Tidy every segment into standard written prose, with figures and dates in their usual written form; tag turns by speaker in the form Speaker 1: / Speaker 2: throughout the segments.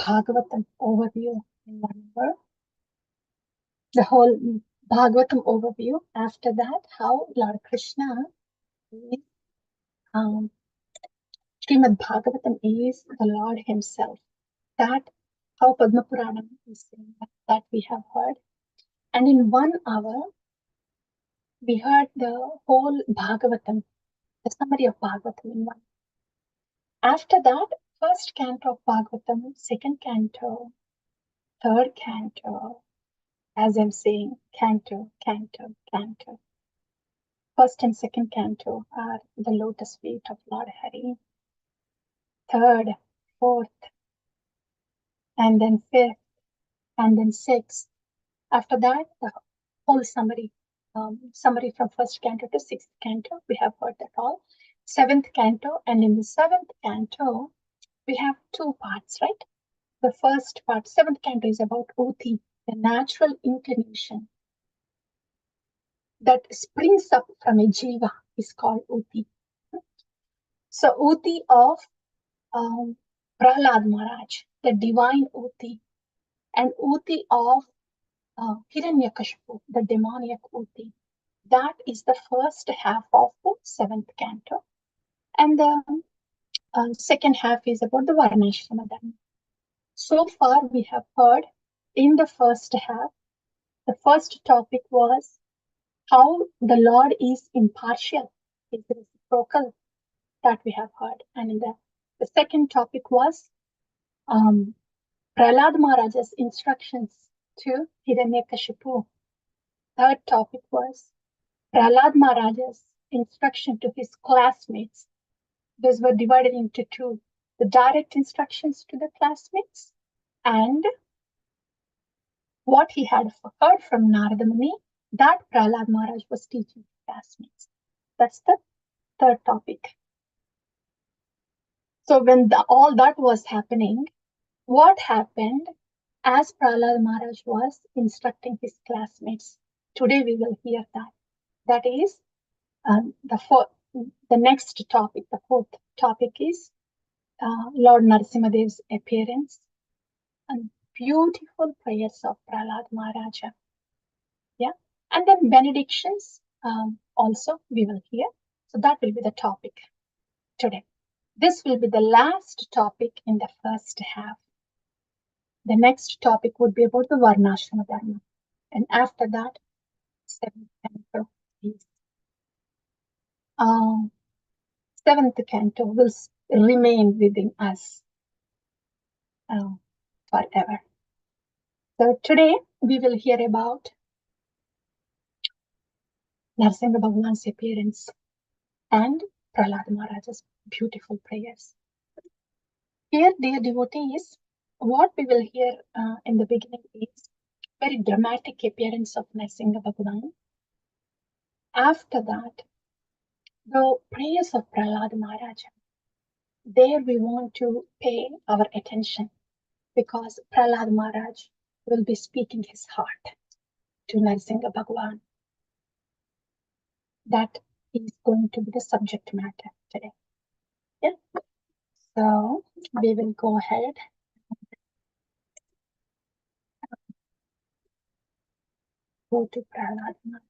Speaker 1: Bhagavatam overview in 1 hour. The whole Bhagavatam overview. After that, how Lord Krishna is, Srimad Bhagavatam is the Lord Himself. That how Padma Puranam is saying that we have heard. And in 1 hour, we heard the whole Bhagavatam, the summary of Bhagavatam in one. After that, first canto of Bhagavatam, second canto, third canto, as I'm saying, canto, canto, canto. First and second canto are the lotus feet of Lord Hari. Third, fourth, and then fifth, and then sixth. After that, the whole summary from first canto to sixth canto. We have heard that all. Seventh canto, and in the seventh canto, we have two parts, right? The first part, seventh canto, is about Uti, the natural inclination that springs up from a jiva is called Uti. So Uti of Prahlad Maharaj, the divine Uti, and Uti of Hiranyakashipu, the demoniac Uti. That is the first half of the seventh canto. And the second half is about the Varnashrama Dharma. So far, we have heard in the first half, the first topic was how the Lord is impartial, is reciprocal, that we have heard. And in the second topic was Prahlad Maharaj's instructions to Hiranyakashipu. Third topic was Prahlad Maharaj's instruction to his classmates. Those were divided into two: the direct instructions to the classmates and what he had heard from Narada Muni that Prahlad Maharaj was teaching his classmates. That's the third topic. So when all that was happening, what happened as Prahlad Maharaj was instructing his classmates? Today we will hear that. That is the next topic, the fourth topic is Lord Narasimha Dev's appearance and beautiful prayers of Prahlad Maharaja. Yeah, and then benedictions also we will hear. So that will be the topic today. This will be the last topic in the first half. The next topic would be about the Varnashrama Dharma. And after that, seventh canto is seventh canto will remain within us forever. So today we will hear about Narasimha Bhagwan's appearance and Prahlad Maharaja's beautiful prayers. Here, dear devotees, what we will hear in the beginning is very dramatic appearance of Narasimha Bhagwan. After that, the prayers of Prahlad Maharaja. There we want to pay our attention because Prahlad Maharaj will be speaking his heart to Narasimha Bhagwan. That is going to be the subject matter today. Yeah. So we will go ahead. Go to Prahlad Maharaj.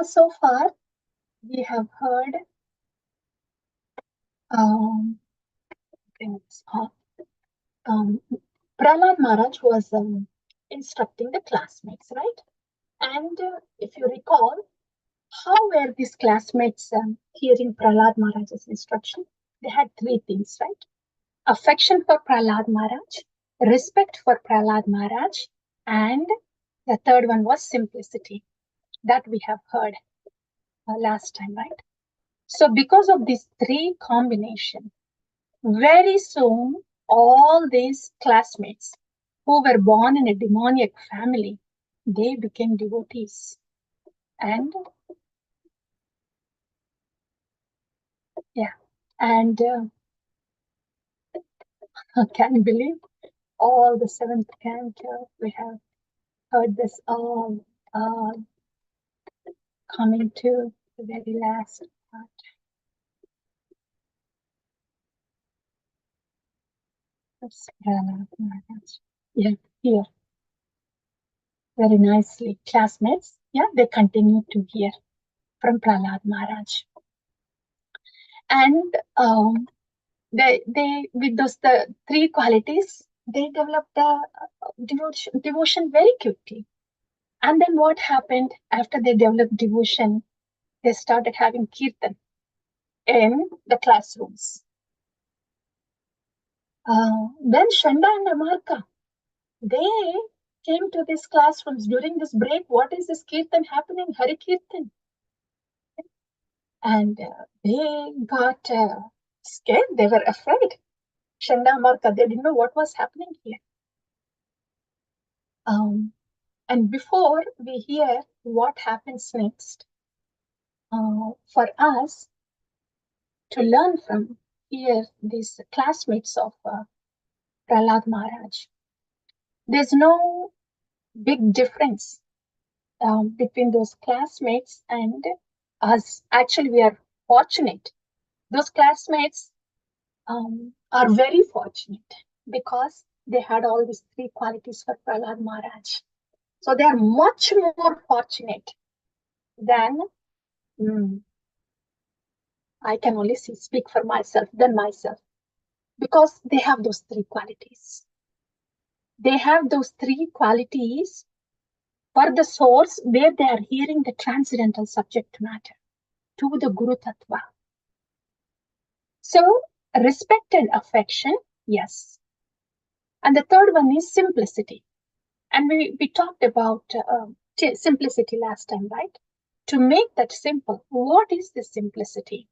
Speaker 1: So far we have heard Prahlad Maharaj was instructing the classmates, right? And if you recall, how were these classmates hearing Prahlad Maharaj's instruction? They had three things, right? Affection for Prahlad Maharaj, respect for Prahlad Maharaj, and the third one was simplicity. That we have heard last time, right? So because of these three combination, very soon all these classmates who were born in a demoniac family, they became devotees. And yeah, and can you believe all the seventh canto we have heard this coming to the very last part. Yeah, here. Very nicely. Classmates, yeah, they continue to hear from Prahlad Maharaj. And they with those the three qualities, they developed the devotion very quickly. And then what happened after they developed devotion? They started having kirtan in the classrooms. Then Shanda and Amarka, they came to these classrooms during this break. What is this kirtan happening? Hari Kirtan. And they got scared. They were afraid. Shanda and Amarka, they didn't know what was happening here. And before we hear what happens next, for us to learn from here, these classmates of Prahlad Maharaj, there's no big difference between those classmates and us. Actually, we are fortunate. Those classmates are very fortunate because they had all these three qualities for Prahlad Maharaj. So they are much more fortunate than I can only speak for myself than myself, because they have those three qualities. They have those three qualities for the source where they are hearing the transcendental subject matter to the Guru Tattva. So respect and affection, yes. And the third one is simplicity. And we talked about simplicity last time, right? To make that simple, what is the simplicity?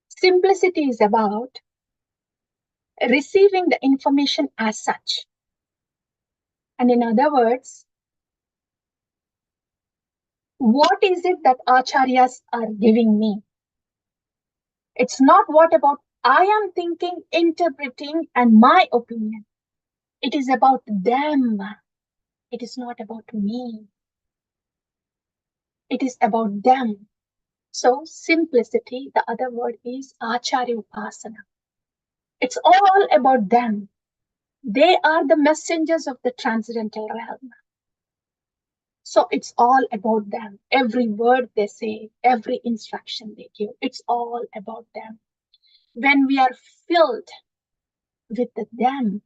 Speaker 1: Simplicity is about receiving the information as such. And in other words, what is it that acharyas are giving me? It's not what about I am thinking, interpreting, and my opinion. It is about them. It is not about me. It is about them. So simplicity, the other word is acharya upasana. It's all about them. They are the messengers of the transcendental realm. So it's all about them. Every word they say, every instruction they give, it's all about them. When we are filled with them,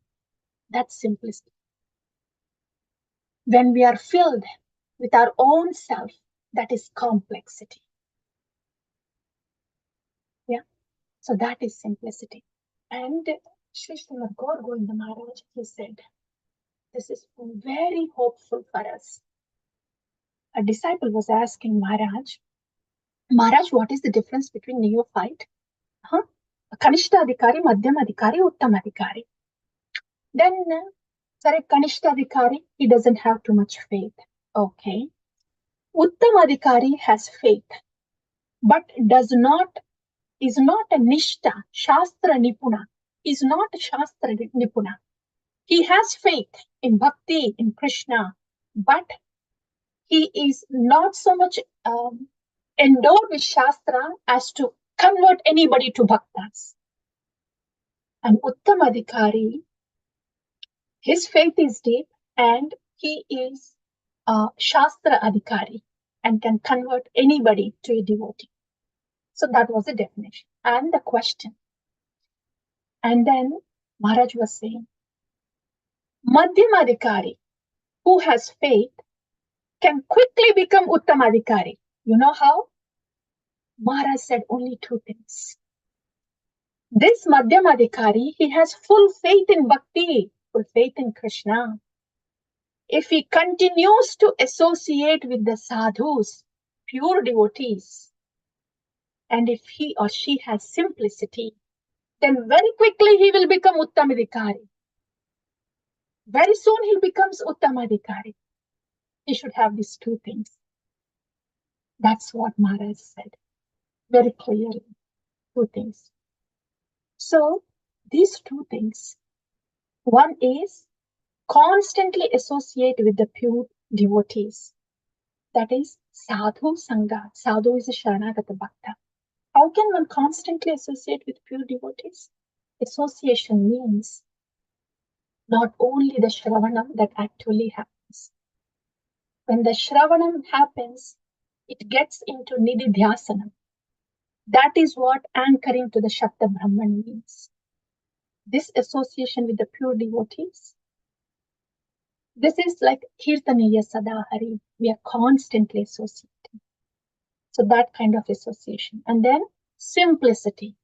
Speaker 1: that's simplicity. When we are filled with our own self, that is complexity. Yeah. So that is simplicity. And Sri Srimad Gaur Govinda Maharaj, he said, this is very hopeful for us. A disciple was asking Maharaj, what is the difference between neophyte, Kanishta Adhikari, Madhyam Adhikari, Uttam Adhikari? Then, sorry, Kanishta Adhikari, he doesn't have too much faith. Okay. Uttam Adhikari has faith, but is not a Nishta, Shastra Nipuna, is not a Shastra Nipuna. He has faith in Bhakti, in Krishna, but he is not so much endowed with Shastra as to convert anybody to Bhaktas. And Uttam Adhikari, his faith is deep and he is a Shastra Adhikari and can convert anybody to a devotee. So that was the definition and the question. And then Maharaj was saying, Madhyamadhikari, who has faith, can quickly become Uttamadhikari. You know how? Maharaj said only two things. This Madhyamadhikari, he has full faith in Bhakti, full faith in Krishna. If he continues to associate with the sadhus, pure devotees, and if he or she has simplicity, then very quickly he will become Uttamadhikari. Very soon he becomes Uttamadhikari. He should have these two things. That's what Maharaj said very clearly. Two things. So these two things, one is constantly associate with the pure devotees. That is sadhu sangha. Sadhu is a Sharanagata Bhakta. How can one constantly associate with pure devotees? Association means not only the Shravanam that actually happens. When the Shravanam happens, it gets into Nididhyasanam. That is what anchoring to the Shabda Brahman means. This association with the pure devotees, this is like Kirtaniya Sadahari. We are constantly associating. So that kind of association. And then simplicity.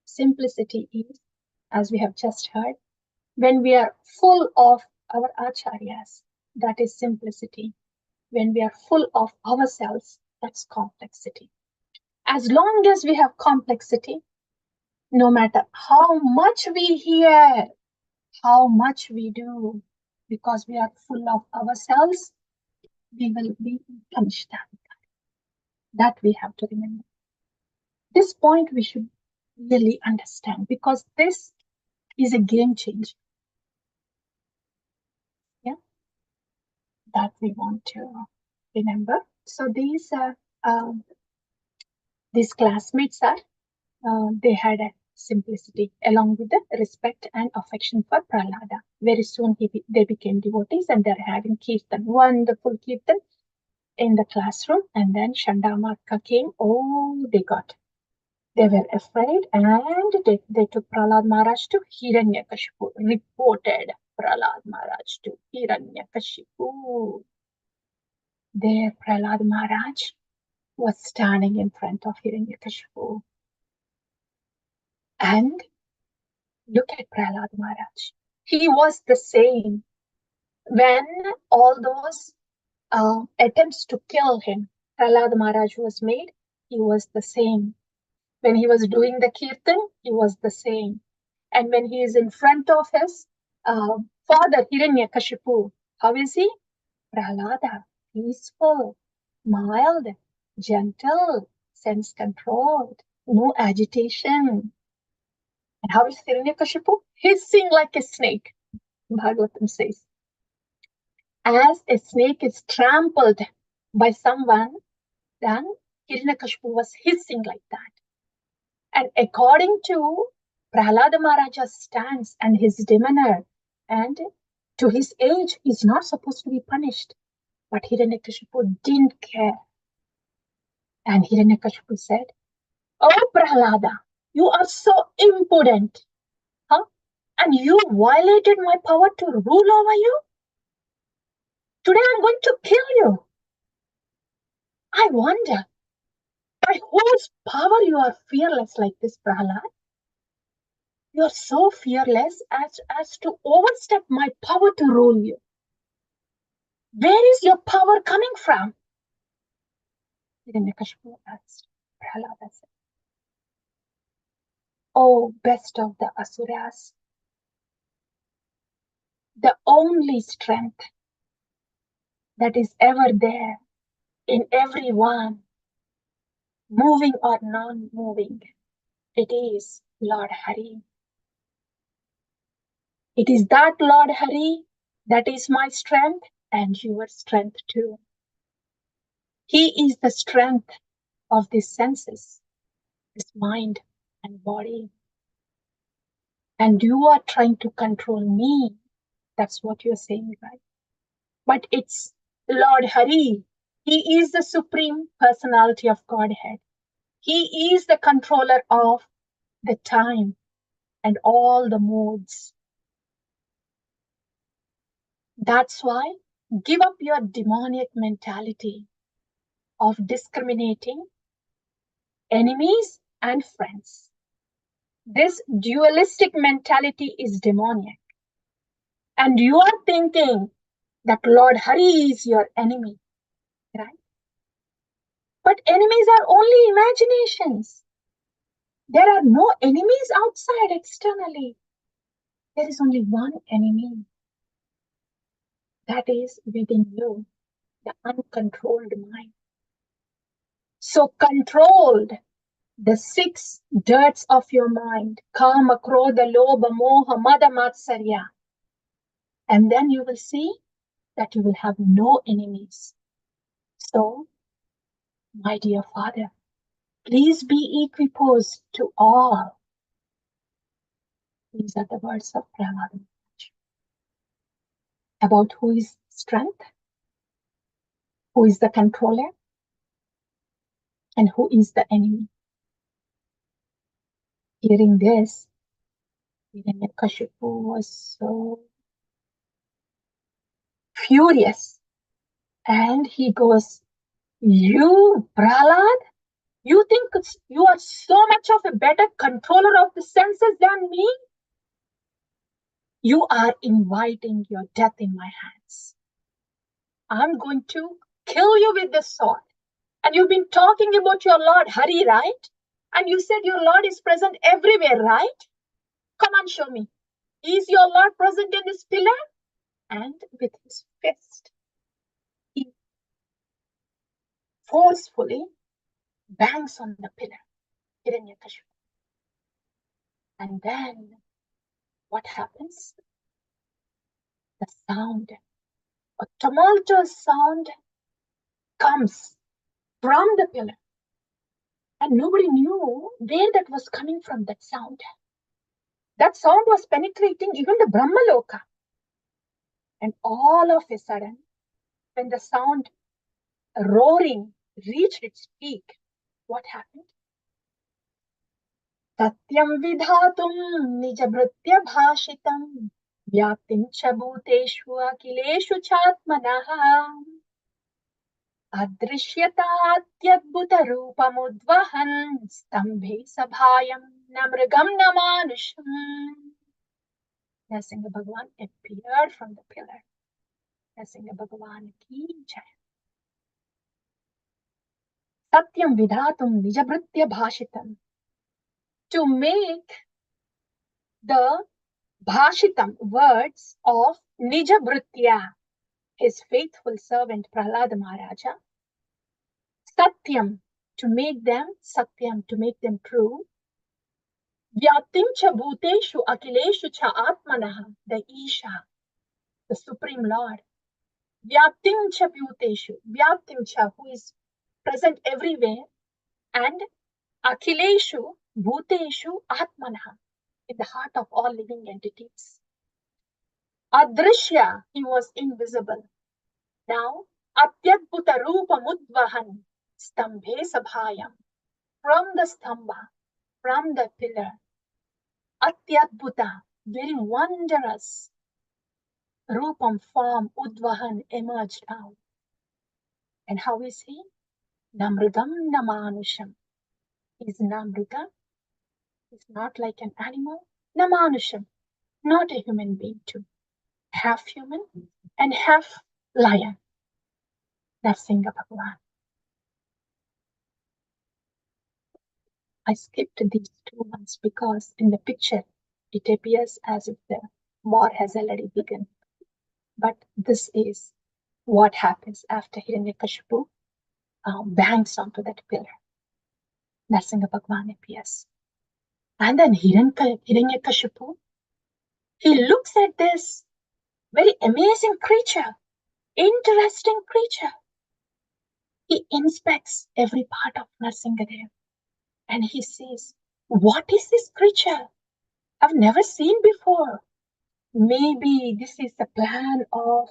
Speaker 1: Simplicity is, as we have just heard, when we are full of our acharyas, that is simplicity. When we are full of ourselves, that's complexity. As long as we have complexity, no matter how much we hear, how much we do, because we are full of ourselves, we will be punished. That we have to remember. This point we should really understand, because this is a game changer. Yeah, that we want to remember. So these classmates are they had a simplicity along with the respect and affection for Prahlada. Very soon they became devotees, and they're having kirtan, wonderful kirtan in the classroom. And then Chandamarka came. Oh, they were afraid, and they took Prahlad Maharaj to Hiranyakashipu, reported Prahlad Maharaj to Hiranyakashipu. There Prahlad Maharaj was standing in front of Hiranyakashipu. And look at Prahlad Maharaj. He was the same. When all those attempts to kill him, Prahlad Maharaj was made, he was the same. When he was doing the kirtan, he was the same. And when he is in front of his father, Hiranyakashipu, how is he? Prahlada, peaceful, mild, gentle, sense controlled, no agitation. And how is Hiranyakashipu? Hissing like a snake. Bhagavatam says. As a snake is trampled by someone, then Hiranyakashipu was hissing like that. And according to Prahlada Maharaja's stance and his demeanor, and to his age, he's not supposed to be punished. But Hiranyakashipu didn't care. And Hiranyakashipu said, "Oh, Prahlada, you are so impudent. Huh? And you violated my power to rule over you? Today I'm going to kill you. I wonder, by whose power you are fearless like this, Prahlad? You are so fearless as to overstep my power to rule you. Where is your power coming from?" Hiranyakashipu asked. Prahlada said, "Oh, best of the Asuras, the only strength that is ever there in everyone, moving or non-moving, it is Lord Hari. It is that Lord Hari that is my strength and your strength too. He is the strength of these senses, this mind and body. And you are trying to control me. That's what you're saying, right? But it's Lord Hari. He is the Supreme Personality of Godhead. He is the controller of the time and all the modes. That's why give up your demoniac mentality of discriminating enemies and friends. This dualistic mentality is demoniac. And you are thinking that Lord Hari is your enemy, right? But enemies are only imaginations. There are no enemies outside externally. There is only one enemy. That is within you, the uncontrolled mind. So controlled the 6 dirts of your mind, kama, krodha, lobha, moha, mada, matsarya. And then you will see that you will have no enemies. So, my dear Father, please be equiposed to all. These are the words of Pravaha about who is strength, who is the controller, and who is the enemy. Hearing this, Hiranyakashipu was so furious. And he goes, "You, Prahlad, you think you are so much of a better controller of the senses than me? You are inviting your death in my hands. I'm going to kill you with this sword. And you've been talking about your Lord Hari, right? And you said your Lord is present everywhere, right? Come on, show me. Is your Lord present in this pillar?" And with his fist, he forcefully bangs on the pillar, Hiranyakashipu. And then what happens? The sound, a tumultuous sound comes from the pillar. And nobody knew where that was coming from, that sound. That sound was penetrating even the Brahmaloka. And all of a sudden, when the sound roaring reached its peak, what happened? Satyam vidhatum nijabhritya bhashitam vyaptim cha bhuteshu akileshu chatmanaha adrishyatatyadbhuta rupamudvahan stambhe sabhayam namragam namanusham. Nrsimha Bhagavan appeared from the pillar. Nrsimha Bhagavan ki jai. Satyam vidhatum nijabhritya bhashitam. To make the bhashitam words of Nijabhritya, his faithful servant Prahlada Maharaja. Satyam, to make them satyam, to make them true. Vyaptim cha bhuteshu akileshu cha atmanaha, the Isha, the Supreme Lord. Vyaptim cha bhuteshu, Vyaptim cha, who is present everywhere, and akileshu bhuteshu atmanaha, in the heart of all living entities. Adrishya, he was invisible. Now, Atyadbhuta Rupa Mudvahan, Stambhe Sabhayam, from the stamba, from the pillar, Atyadbhuta, very wondrous Rupam form, Udvahan emerged out. And how is he? Namrugam Namanusham. Is Namruga? He's not like an animal. Namanusham, not a human being too. Half human and half lion. Nrsimha Bhagavan. I skipped these two ones because in the picture it appears as if the war has already begun. But this is what happens after Hiranyakashipu bangs onto that pillar. Nrsimha Bhagavan appears. And then Hiranyakashipu, he looks at this very amazing creature, interesting creature. He inspects every part of Nrsimha Devi and he says, "What is this creature? I've never seen before. Maybe this is the plan of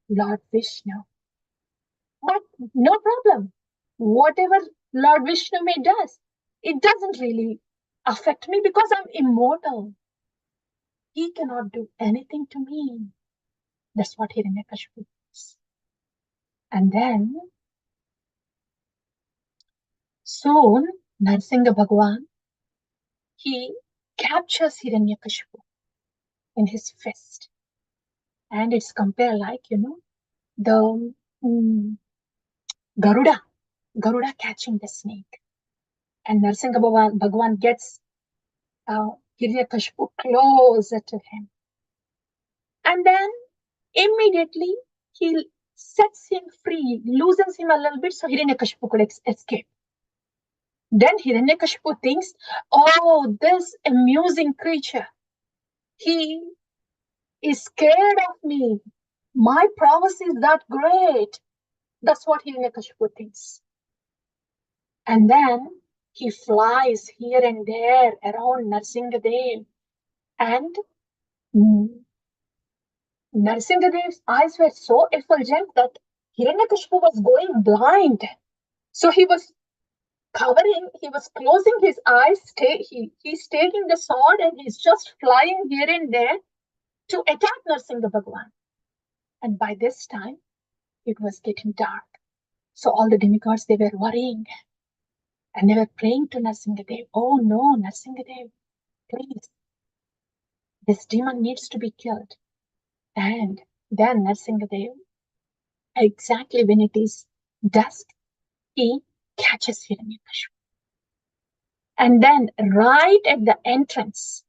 Speaker 1: Lord Vishnu. But no problem. Whatever Lord Vishnu may does, it doesn't really affect me because I'm immortal. He cannot do anything to me." That's what Hiranyakashipu is. And then soon Nrsimha Bhagavan, he captures Hiranyakashipu in his fist. And it's compared like, the Garuda catching the snake. And Nrsimha Bhagavan gets Hiranyakashipu closer to him. And then immediately he sets him free, loosens him a little bit so Hiranyakashipu could escape. Then Hiranyakashipu thinks, "Oh, this amusing creature, he is scared of me. My prowess is that great. That's what Hiranyakashipu thinks. And then he flies here and there around Narsingadev. And Narsingadev's eyes were so effulgent that Hiranyakashipu was going blind. So he was closing his eyes, he's taking the sword and he's just flying here and there to attack Narsingha Bhagwan. And by this time, it was getting dark. So all the demigods, they were worrying. And they were praying to Narsingadev. Oh no, Narsingadev, please. This demon needs to be killed. And then Narsingadev, exactly when it is dusk, he catches Hiranyakashipu. And then right at the entrance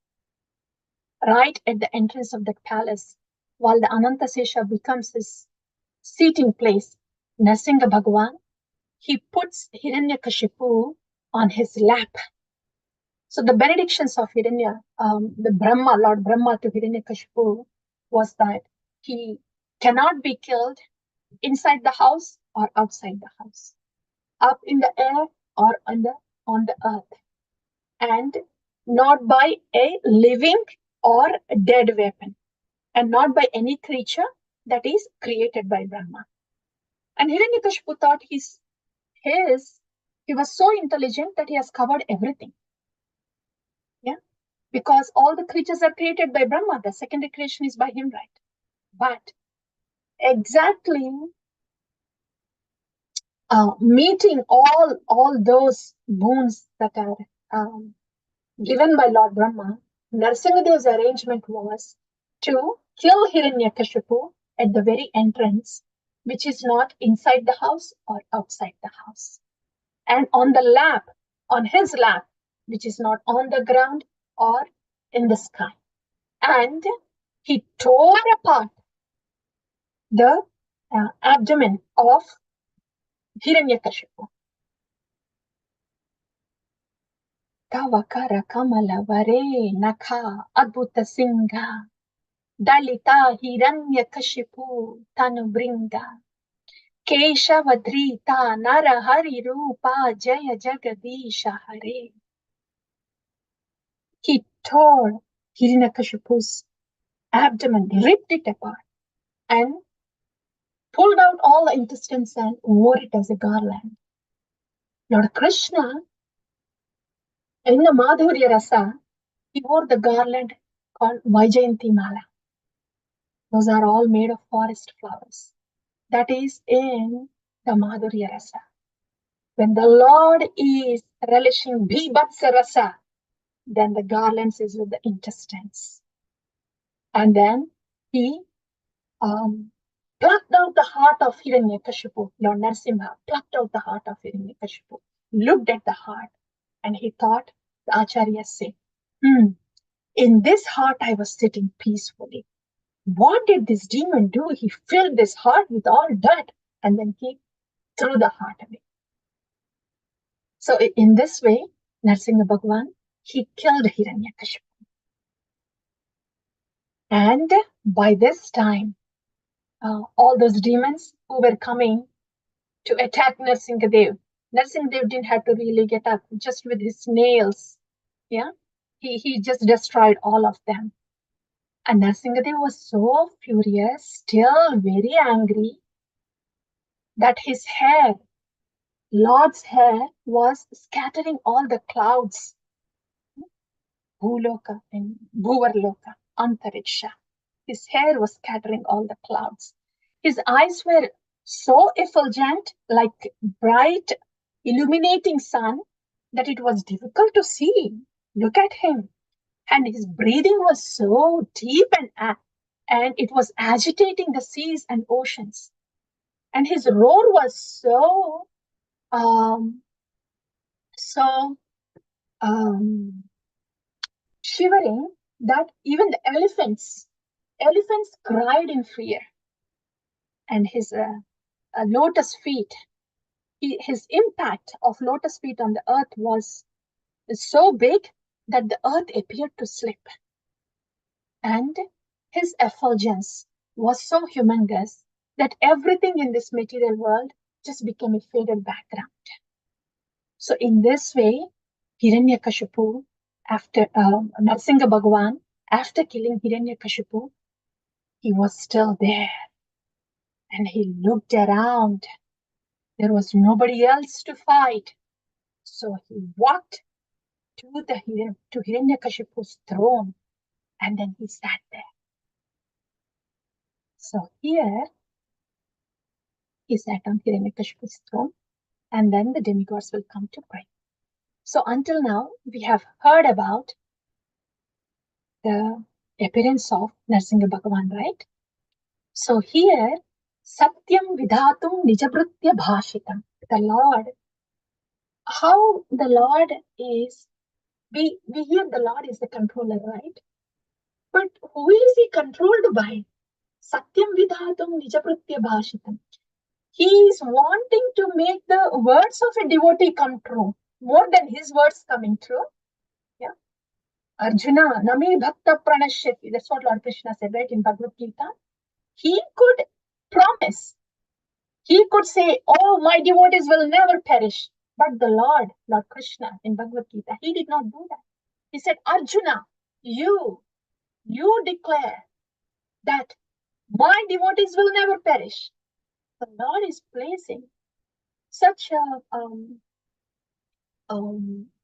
Speaker 1: of the palace, while the Anantasesha becomes his seating place, Narsingha Bhagwan, he puts Hiranyakashipu on his lap. So the benedictions of Lord Brahma to Hiranyakashipu was that he cannot be killed inside the house or outside the house, up in the air or on the earth, and not by a living or dead weapon, and not by any creature that is created by Brahma. And Hiranyakashipu thought he was so intelligent that he has covered everything. Yeah, because all the creatures are created by Brahma. The secondary creation is by him, right? But exactly meeting all those boons that are given by Lord Brahma, Narsingadev's arrangement was to kill Hiranyakashipu at the very entrance, which is not inside the house or outside the house. And on his lap, which is not on the ground or in the sky. And he tore apart the abdomen of Hiranyakashipu. Kavakara Kamala Vare Nakha Adbhuta Singha Dalita Hiranyakashipu Tanubringa Keshavadrita Narahari Rupa Jaya Jagadisha Hare. He tore Hiranyakashipu's abdomen, ripped it apart, and pulled out all the intestines and wore it as a garland. Lord Krishna, in the Madhurya Rasa, he wore the garland called Vaijayanti Mala. Those are all made of forest flowers. That is in the Madhurya Rasa. When the Lord is relishing Bhibatsa Rasa, then the garlands is with the intestines. And then he plucked out the heart of Hiranyakashipu. Lord Narasimha plucked out the heart of Hiranyakashipu, looked at the heart, and he thought, the Acharyas say, in this heart I was sitting peacefully. What did this demon do? He filled this heart with all dirt, and then he threw the heart away. So in this way, Narsingha Bhagwan, he killed Hiranyakashipu. And by this time, all those demons who were coming to attack Narsingadev didn't have to really get up, just with his nails. Yeah, he just destroyed all of them. And Narsingadev was so furious, still very angry, that his hair, Lord's hair, was scattering all the clouds. Bhuloka and Bhuvarloka, Antariksha. His hair was scattering all the clouds. His eyes were so effulgent, like bright, illuminating sun, that it was difficult to see. Look at him. And his breathing was so deep and it was agitating the seas and oceans. And his roar was so shivering that even the elephants cried in fear. And his lotus feet, his impact of lotus feet on the earth was so big that the earth appeared to slip. And his effulgence was so humongous that everything in this material world just became a faded background. So in this way, Hiranyakashipu, after Narsinga Bhagavan, after killing Hiranyakashipu, he was still there. And he looked around. There was nobody else to fight. So he walked to Hiranyakashipu's throne, and then he sat there. So here, he sat on Hiranyakashipu's throne, and then the demigods will come to pray. So until now, we have heard about the appearance of Narsinga Bhagavan, right? So here, Satyam Vidhatum Nijabhrutya Bhashitam. The Lord, how the Lord is, we hear the Lord is the controller, right? But who is he controlled by? Satyam Vidhatum Nijabhrutya Bhashitam. He is wanting to make the words of a devotee come true, more than his words coming true. Yeah. Arjuna, Nami Bhakta Pranashyati. That's what Lord Krishna said, right, in Bhagavad Gita. He could promise. He could say, oh, my devotees will never perish. But the Lord Krishna in Bhagavad Gita, he did not do that. He said, Arjuna, you declare that my devotees will never perish. The Lord is placing such a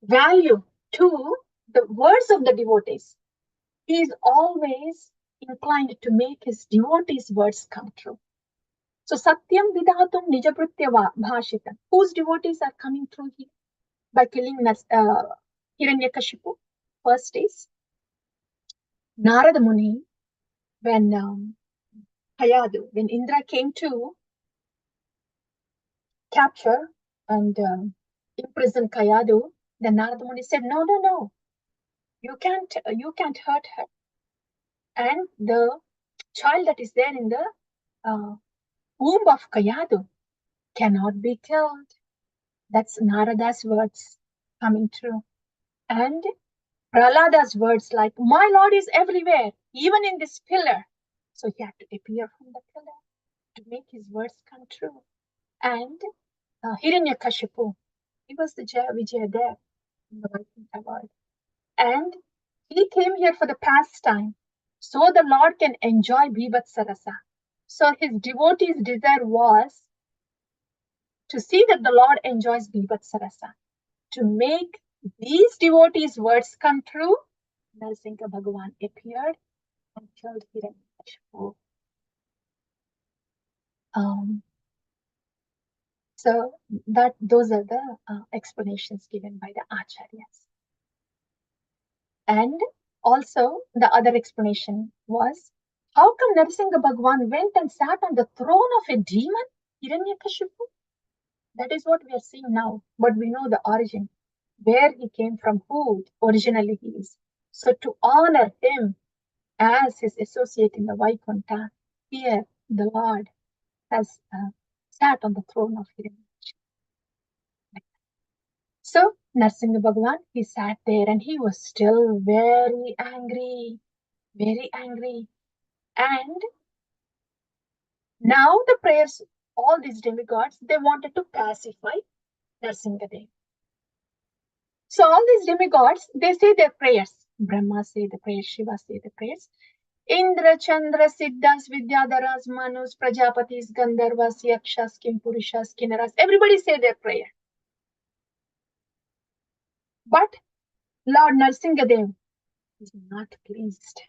Speaker 1: value to the words of the devotees. He is always inclined to make his devotees' words come true. So Satyam Vidhatum Nijabhrutya Bhashitam. Whose devotees are coming through here by killing Hiranyakashipu? First is Narada Muni, when Kayadu, when Indra came to capture and imprison Kayadu, then Narada Muni said, no, you can't hurt her. And the child that is there in the womb of Kayadu cannot be killed. That's Narada's words coming true. And Prahlada's words like, my Lord is everywhere, even in this pillar. So he had to appear from the pillar to make his words come true. And Hiranyakashipu, he was the Jaya Vijaya there in the Vaikuntha world. And he came here for the pastime, so the Lord can enjoy Bhivatsarasa. So his devotee's desire was to see that the Lord enjoys Bhivatsarasa. To make these devotees' words come true, Narsinga Bhagavan appeared and killed Hiranyakashipu. So those are the explanations given by the Acharyas. And also the other explanation was, how come Narsinga Bhagavan went and sat on the throne of a demon, Hiranyakashipu? That is what we are seeing now, but we know the origin, where he came from, who originally he is. So to honor him as his associate in the Vaikuntha, here the Lord has sat on the throne of Hiranyakashipu. So Narsinga Bhagavan, he sat there and he was still very angry. And now the prayers, all these demigods, they wanted to pacify Narsinga Devi. So all these demigods, they say their prayers. Brahma say the prayers, Shiva say the prayers. Indra, Chandra, Siddhas, Vidyadharas, Manus, Prajapatis, Gandharvas, Yakshas, Kimpurishas, Kinnaras, everybody say their prayer. But Lord Narsinga Dev is not pleased.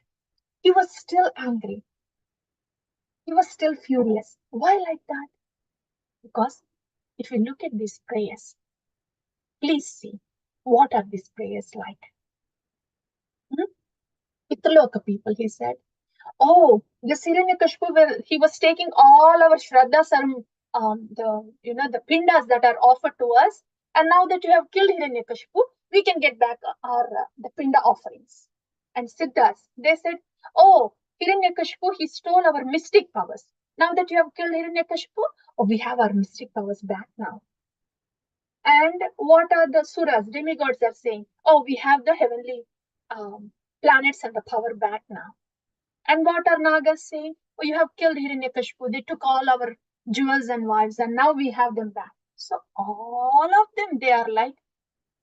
Speaker 1: He was still angry. He was still furious. Why like that? Because if you look at these prayers, please see, what are these prayers like? Pitaloka people, he said, oh, the Hiranyakashipu, he was taking all our Shraddhas and the pindas that are offered to us, and now that you have killed Hiranyakashipu, we can get back our the pinda offerings. And Siddhas, they said, oh, Hiranyakashipu, he stole our mystic powers. Now that you have killed Hiranyakashipu, oh, we have our mystic powers back now. And what are the suras, demigods are saying? Oh, we have the heavenly planets and the power back now. And what are Nagas saying? Oh, you have killed Hiranyakashipu. They took all our jewels and wives, and now we have them back. So all of them, they are like,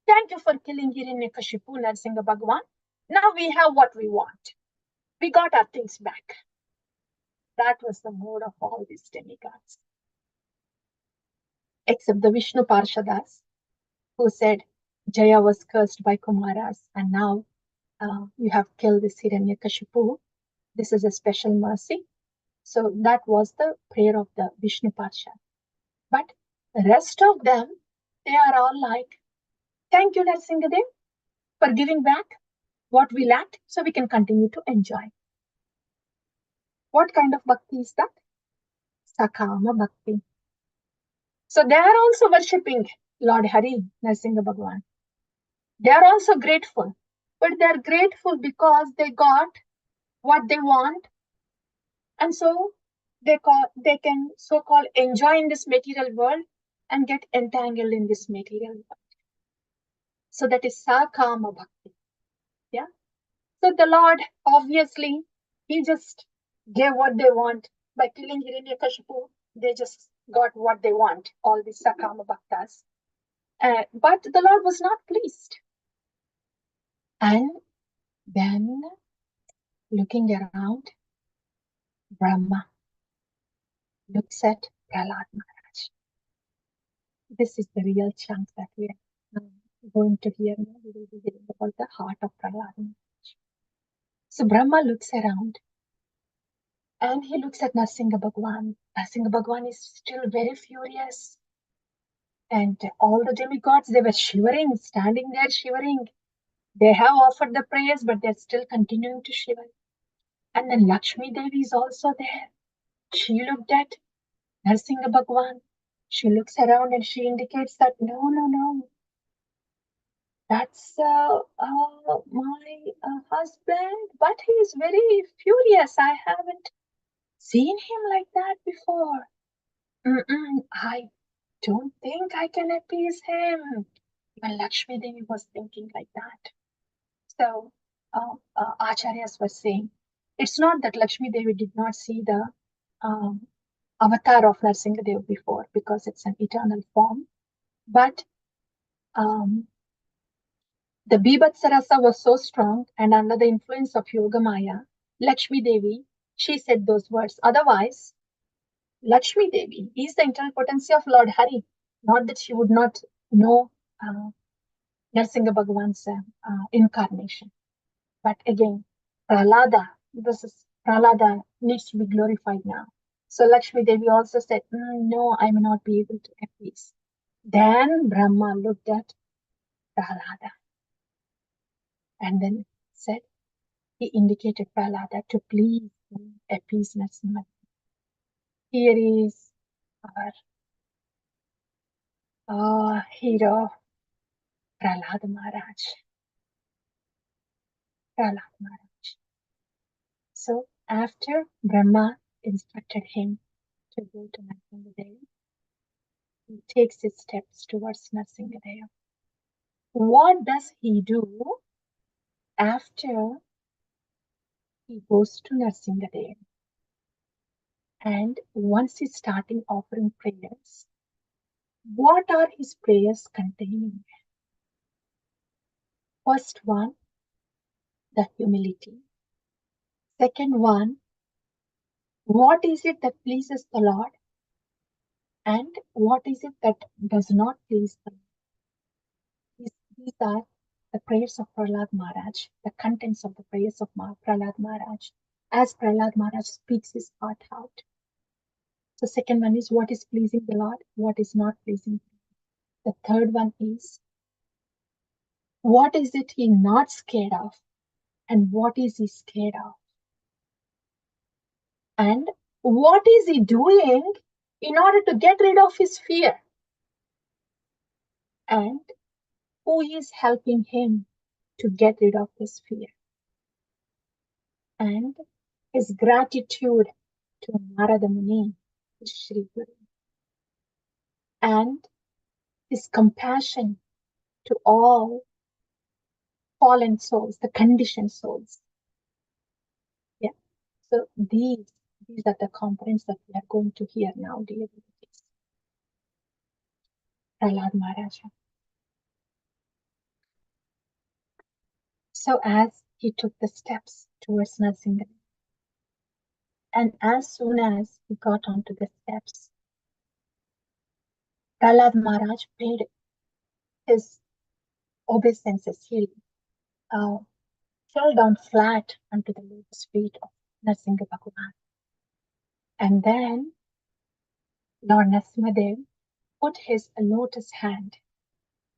Speaker 1: thank you for killing Hiranyakashipu, Narsinga Bhagwan. Now we have what we want. We got our things back. That was the mood of all these demigods. Except the Vishnu Parshadas, who said Jaya was cursed by Kumaras, and now you have killed this Hiranyakashipu. This is a special mercy. So that was the prayer of the Vishnu Parshad. But the rest of them, they are all like, thank you, Narsingadev, for giving back what we lacked so we can continue to enjoy. What kind of bhakti is that? Sakama bhakti. So they are also worshipping Lord Hari, Narsinga Bhagwan. They are also grateful, but they are grateful because they got what they want, and so they can so-called enjoy in this material world and get entangled in this material world. So that is Sakama Bhakti. Yeah. So the Lord, obviously, he just gave what they want. By killing Hiranyakashipu, they just got what they want, all these Sakama Bhaktas. But the Lord was not pleased. And then, looking around, Brahma looks at Prahlad Maharaj. This is the real chunk that we are going to hear now. We will be hearing about the heart of Prahlad Maharaj. So Brahma looks around and he looks at Narsinga Bhagwan. Narsinga Bhagwan is still very furious. And all the demigods, they were shivering, standing there shivering. They have offered the prayers, but they're still continuing to shiver. And then Lakshmi Devi is also there. She looked at Narsinga Bhagwan. She looks around and she indicates that no, that's my husband, but he is very furious. I haven't seen him like that before. I don't think I can appease him. Even Lakshmi Devi was thinking like that. So Acharyas was saying, it's not that Lakshmi Devi did not see the avatar of Narsingadev before, because it's an eternal form, but the Bibhatsarasa was so strong, and under the influence of Yogamaya, Lakshmi Devi, she said those words. Otherwise, Lakshmi Devi is the internal potency of Lord Hari. Not that she would not know Narsinga Bhagwan's incarnation. But again, Prahlada needs to be glorified now. So Lakshmi Devi also said, no, I may not be able to appease. Then Brahma looked at Prahlada and then said, he indicated Prahlada to please appease Narsimha. Here is our hero, Prahlad Maharaj. Prahlad Maharaj. So after Brahma instructed him to go to Narsingadev, he takes his steps towards Narsingadev. What does he do after he goes to Narsingadev? And once he's starting offering prayers, what are his prayers containing? First one, the humility. Second one, what is it that pleases the Lord? And what is it that does not please the Lord? These are the prayers of Prahlad Maharaj, the contents of the prayers of Prahlad Maharaj, as Prahlad Maharaj speaks his heart out. The second one is what is pleasing the Lord, what is not pleasing. The third one is what is it he not scared of, and what is he scared of? And what is he doing in order to get rid of his fear? And who is helping him to get rid of his fear? And his gratitude to Narada Muni, his Shri Guru, and his compassion to all fallen souls, the conditioned souls. Yeah. So these are the components that we are going to hear now, dear devotees. Prahlad Maharaja. So as he took the steps towards Narsinga, and as soon as he got onto the steps, Prahlad Maharaj paid his obeisances. He fell down flat onto the lotus feet of Narsinga Bhagavan. And then Lord Narasimhadev put his lotus hand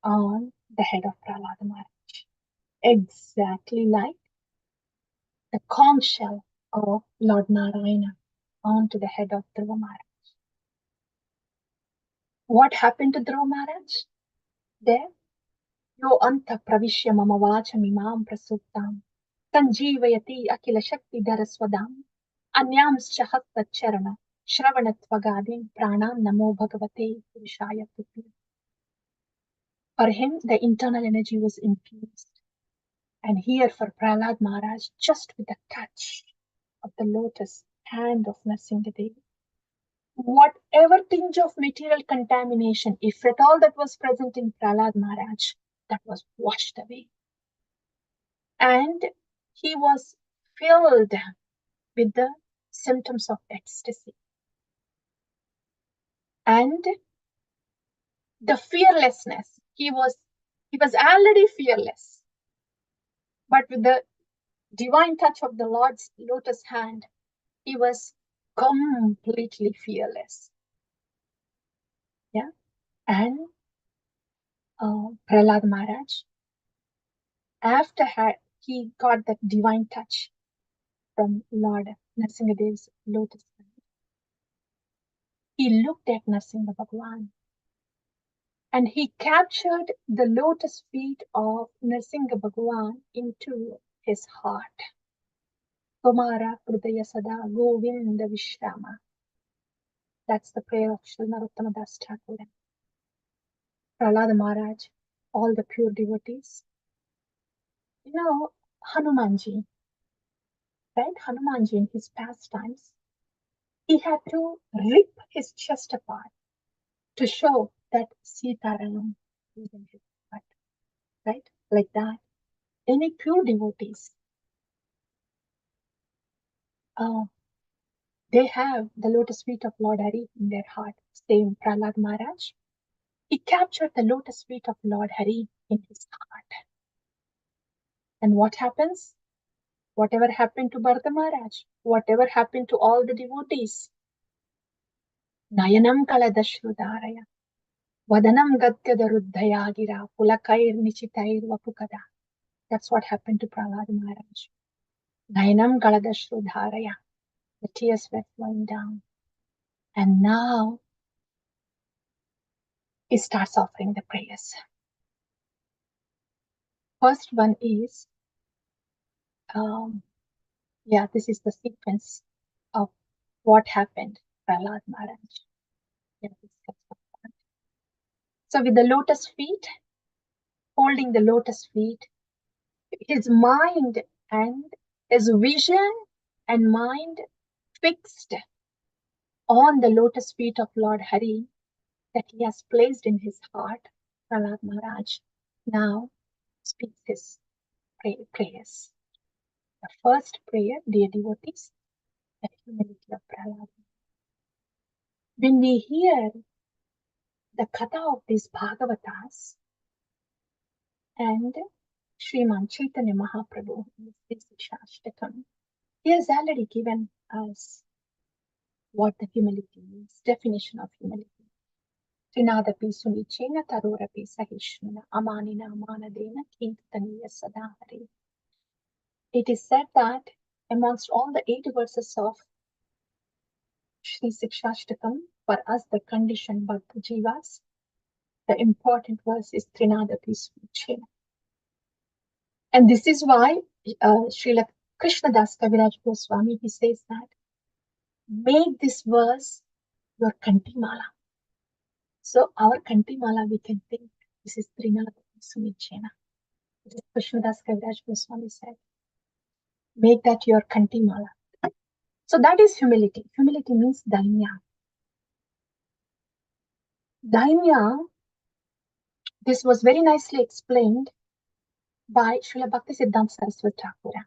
Speaker 1: on the head of Prahlad Maharaj, exactly like the conch shell of Lord Narayana onto the head of Dhruva Maharaj. What happened to Dhruva Maharaj? There, yo anta pravishya mama vachamimam prasuptam sanjeevayati akila shakti dharaswadam anyamscha hatta charana shravanatvagadin pranam namo bhagavate purushaya tuti. For him, the internal energy was infused. And here for Prahlad Maharaj, just with the touch of the lotus hand of Narsinga Devi, whatever tinge of material contamination, if at all that was present in Prahlad Maharaj, that was washed away. And he was filled with the symptoms of ecstasy. And the fearlessness, he was already fearless. But with the divine touch of the Lord's lotus hand, he was completely fearless. Yeah. And Prahlad Maharaj, after he got that divine touch from Lord Narasimha's lotus hand, he looked at Narasimha Bhagavan and he captured the lotus feet of Narasimha Bhagavan into his heart. Tomara Hridaya Sada Govinda Vishrama. That's the prayer of Sri Narottama Das Thakur. Prahlad Maharaj, all the pure devotees. You know, Hanumanji, right? Hanumanji in his pastimes, he had to rip his chest apart to show that Sitaram is in his heart, right? Like that. Any pure devotees, they have the lotus feet of Lord Hari in their heart. Same Prahlad Maharaj. He captured the lotus feet of Lord Hari in his heart. And what happens? Whatever happened to Bharata Maharaj, whatever happened to all the devotees, Nayanam Kaladashrudaraya, Vadanam Gadgadaruddhaya Gira, Pulakair Nichitair Vapukada. That's what happened to Prahlad Maharaj. Nayanam Kaladashrudaraya. The tears were flowing down. And now he starts offering the prayers. First one is, this is the sequence of what happened to Prahlad Maharaj. So with the lotus feet, holding the lotus feet, his mind and his vision and mind fixed on the lotus feet of Lord Hari that he has placed in his heart, Prahlad Maharaj now speaks his prayers. The first prayer, dear devotees, the humility of Prahlad. When we hear the katha of these Bhagavatas and Sriman Chaitanya Mahaprabhu in this Shashtakam, he has already given us what the humility is, definition of humility. Trinadapi sunichena tarorapi sahishnuna amanina amanadena kintaniya sadahari. It is said that amongst all the 8 verses of Shri Sikshashtakam, for us the conditioned Bhakta Jivas, the important verse is Trinadapi sunichena. And this is why Srila Krishnadas Kaviraj Goswami, he says that, make this verse your Kantimala. So our Kantimala, we can think this is Trinadapi Sunichena. Krishnadas Kaviraj Goswami said, make that your Kantimala. So that is humility. Humility means dainya. Dainya, this was very nicely explained by Srila Bhaktisiddhanta Saraswati Thakur.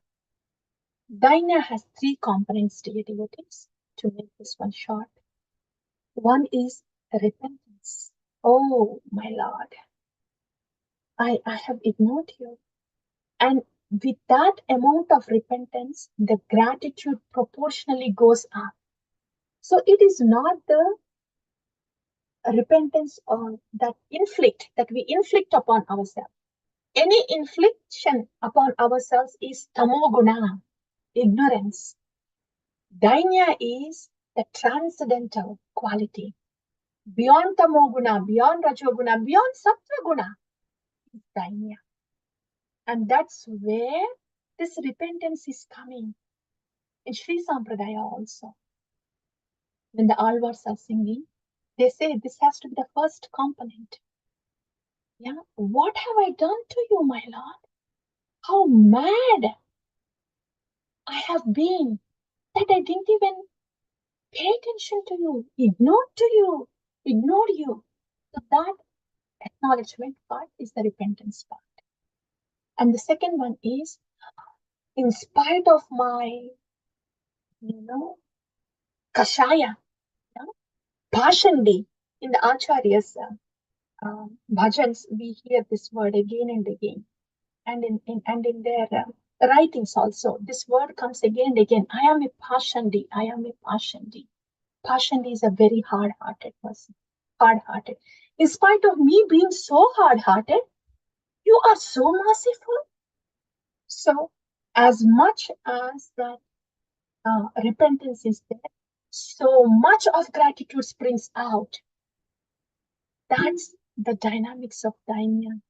Speaker 1: Dainya has three components, dear devotees, to make this one short. One is repentance. Oh, my Lord, I have ignored you. And with that amount of repentance, the gratitude proportionally goes up. So it is not the repentance on that we inflict upon ourselves. Any infliction upon ourselves is tamoguna, ignorance. Dainya is the transcendental quality. Beyond tamoguna, beyond rajoguna, beyond sattvaguna is dainya. And that's where this repentance is coming. In Sri Sampradaya also, when the alvars are singing, they say this has to be the first component. Yeah, what have I done to you, my Lord? How mad I have been that I didn't even pay attention to you, ignored you. So that acknowledgement part is the repentance part. And the second one is, in spite of my, kashaya, pashandi, in the Acharya's bhajans, we hear this word again and again. And in their writings also, this word comes again and again. I am a pashandi, I am a pashandi. Pashandi is a very hard-hearted person. Hard-hearted. In spite of me being so hard-hearted, you are so merciful. So, as much as that repentance is there, so much of gratitude springs out. That's the dynamics of dainya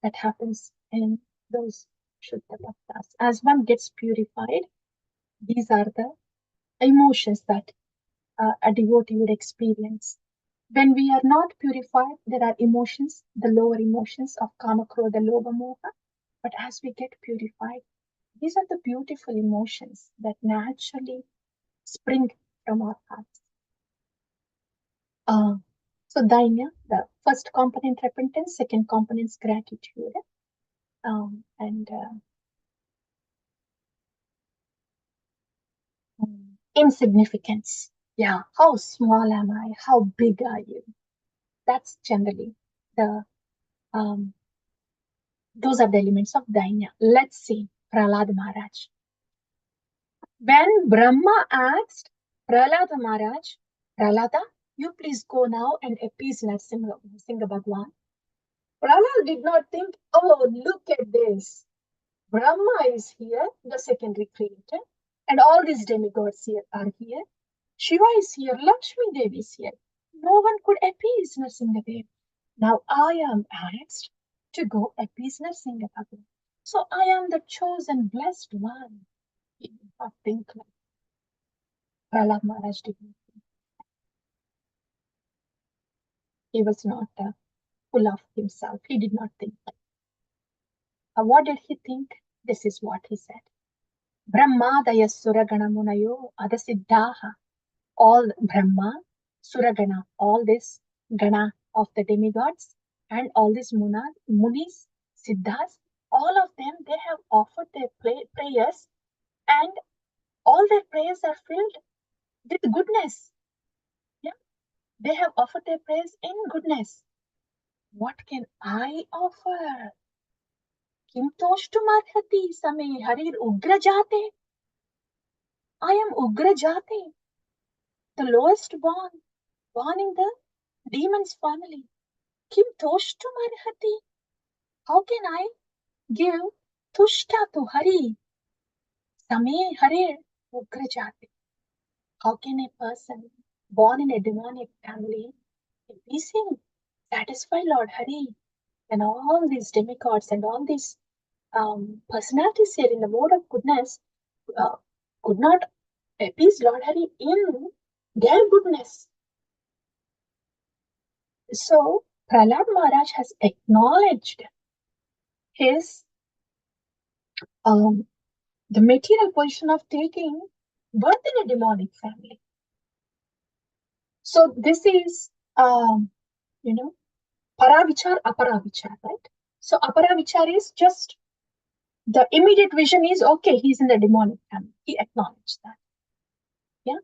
Speaker 1: that happens in those Shuddha Bhaktas. As one gets purified, these are the emotions that a devotee would experience. When we are not purified, there are emotions, the lower emotions of kama, krodha, lobha, moha. But as we get purified, these are the beautiful emotions that naturally spring from our hearts. So dainya, the first component repentance, second component is gratitude, and insignificance. Yeah, how small am I? How big are you? That's generally the those are the elements of dainya. Let's see Prahlad Maharaj. When Brahma asked Prahlad Maharaj, Prahlada, you please go now and appease Narasimha Bhagwan. Prahlad did not think, oh, look at this. Brahma is here, the secondary creator, and all these demigods here are here. Shiva is here, Lakshmi Devi is here. No one could appease Narasimha Devi. Now I am asked to go appease Narasimha Bhagwan. So I am the chosen blessed one. He did not think like Prahlad Maharaj did not think. He was not full of himself. He did not think like. What did he think? This is what he said. Brahmadaya Suragana Munayo Adasiddhaha. All Brahma, Suragana, all this Gana of the demigods, and all these Munis, Siddhas, all of them, they have offered their prayers, and all their prayers are filled with goodness. Yeah, they have offered their prayers in goodness. What can I offer? Kim toshtumarhati same harir ugra jate. I am ugra jate, the lowest born in the demon's family. Kim toshtumarhati. How can I give tushta to Hari? Same harir ugra jate. How can a person born in a demonic family be seen, satisfy Lord Hari? And all these demigods and all these personalities here in the mode of goodness could not appease Lord Hari in their goodness. So Prahlad Maharaj has acknowledged his the material position of taking birth in a demonic family. So this is, paravichar, aparavichar, right? So aparavichar is just the immediate vision is, okay, he's in the demonic family. He acknowledged that. Yeah.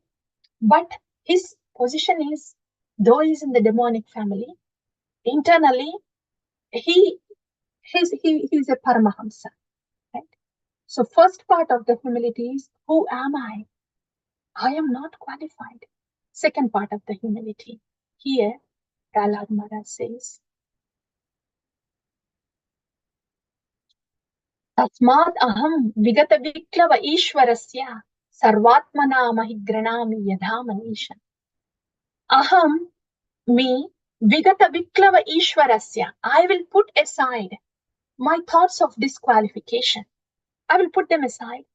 Speaker 1: But his position is, though he's in the demonic family, internally, he's a Paramahamsa, right? So first part of the humility is, who am I? I am not qualified. Second part of the humility. Here, Prahlad Maharaj says, Tasmat aham vigata viklava ishwarasya sarvatmana mahigranami yadha manisha. Aham, me, vigata viklava ishwarasya. I will put aside my thoughts of disqualification. I will put them aside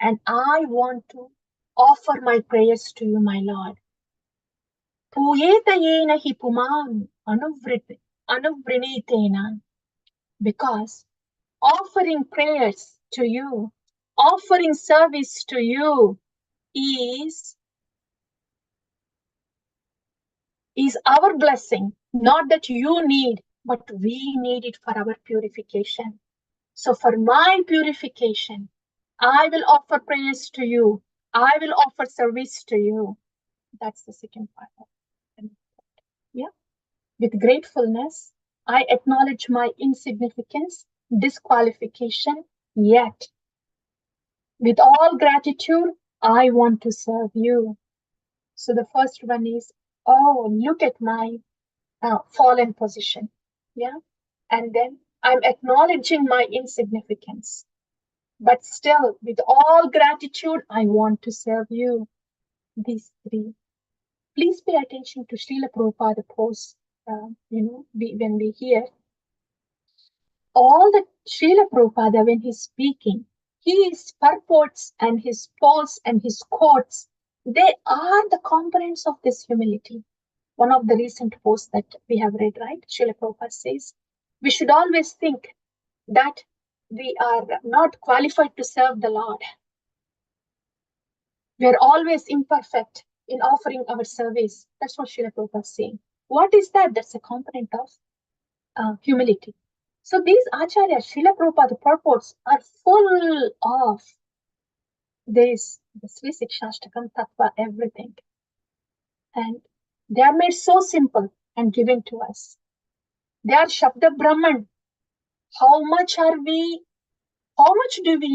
Speaker 1: and I want to offer my prayers to you, my Lord. Puyeta yena hi puman anuvrinitena. Because offering prayers to you, offering service to you is our blessing. Not that you need, but we need it for our purification. So for my purification, I will offer prayers to you. I will offer service to you. That's the second part of it. Yeah. With gratefulness, I acknowledge my insignificance, disqualification, yet with all gratitude, I want to serve you. So the first one is, oh, look at my fallen position. Yeah. And then I'm acknowledging my insignificance. But still, with all gratitude, I want to serve you. These three. Please pay attention to Srila Prabhupada posts, when we hear all the Srila Prabhupada, when he's speaking, his purports and his posts and his quotes, they are the components of this humility. One of the recent posts that we have read, right? Srila Prabhupada says, we should always think that we are not qualified to serve the Lord. We are always imperfect in offering our service. That's what Srila Prabhupada is saying. What is that? That's a component of humility. So these acharyas, Srila Prabhupada purports are full of this, the Sri Sikshashtakam Tattva, everything. And they are made so simple and given to us. They are Shabda Brahman. How much do we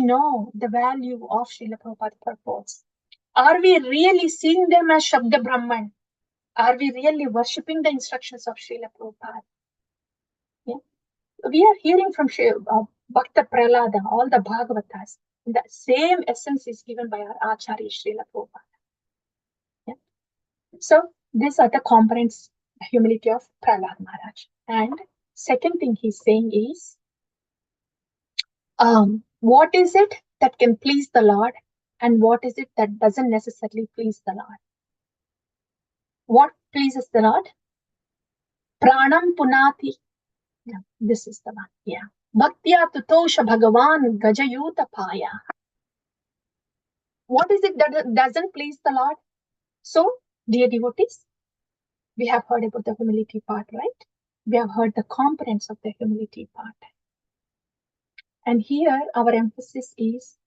Speaker 1: know the value of Srila Prabhupada purports? Are we really seeing them as Shabda Brahman? Are we really worshipping the instructions of Srila Prabhupada? Yeah. We are hearing from Bhakta Prahlada, all the Bhagavatas. The same essence is given by our Acharya Srila Prabhupada. Yeah. So these are the components, the humility of Prahlad Maharaj. And second thing he's saying is, what is it that can please the Lord and what is it that doesn't necessarily please the Lord? What pleases the Lord? Pranam Punati. Yeah, this is the one. Yeah. Bhaktya Tutosha Bhagavan Gajayuta Paya. What is it that doesn't please the Lord? So, dear devotees, we have heard about the humility part, right? We have heard the components of the humility part. And here our emphasis is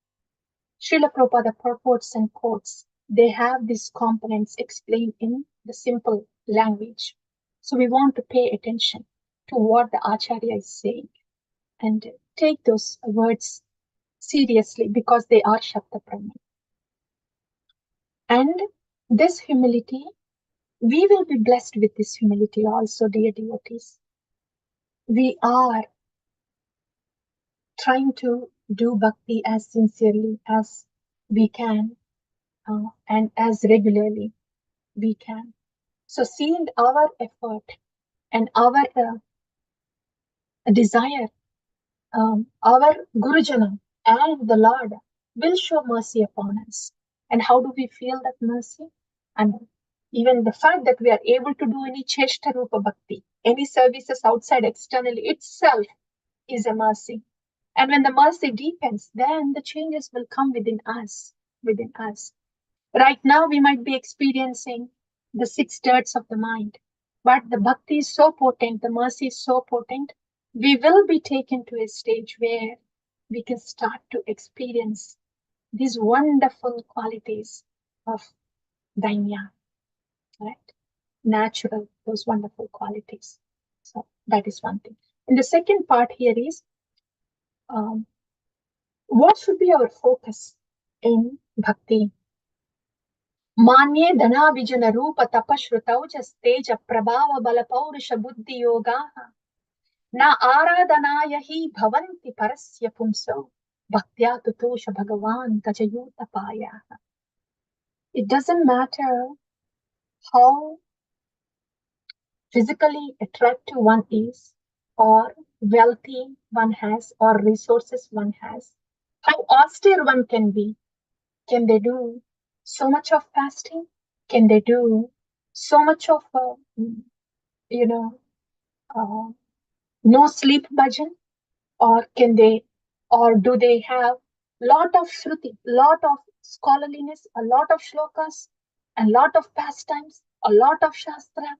Speaker 1: Srila Prabhupada purports and quotes. They have these components explained in the simple language. So we want to pay attention to what the Acharya is saying and take those words seriously because they are Shabda Brahman. And this humility, we will be blessed with this humility also, dear devotees. We are trying to do bhakti as sincerely as we can and as regularly we can. So seeing our effort and our desire, our Gurujana and the Lord will show mercy upon us. And how do we feel that mercy? And even the fact that we are able to do any Cheshta Rupa Bhakti, any services outside externally itself is a mercy. And when the mercy deepens, then the changes will come within us. Right now, we might be experiencing the six dirts of the mind, but the bhakti is so potent, the mercy is so potent, we will be taken to a stage where we can start to experience these wonderful qualities of dainya, right? Natural, those wonderful qualities. So that is one thing. And the second part here is um, what should be our focus in bhakti? Manye dhanabhijana rupa tapashruta teja prabhava bala paurusha buddhi yogaha na aradhanaya hi bhavanti parasya pumso bhaktya tutosha bhagavan gajayuta paya. It doesn't matter how physically attractive one is, or wealthy one has, or resources one has, how austere one can be. Can they do so much of fasting? Can they do so much of, you know, uh, no sleep bhajan? Or can they, or do they have lot of shruti, lot of scholarliness, a lot of shlokas, a lot of pastimes, a lot of shastra?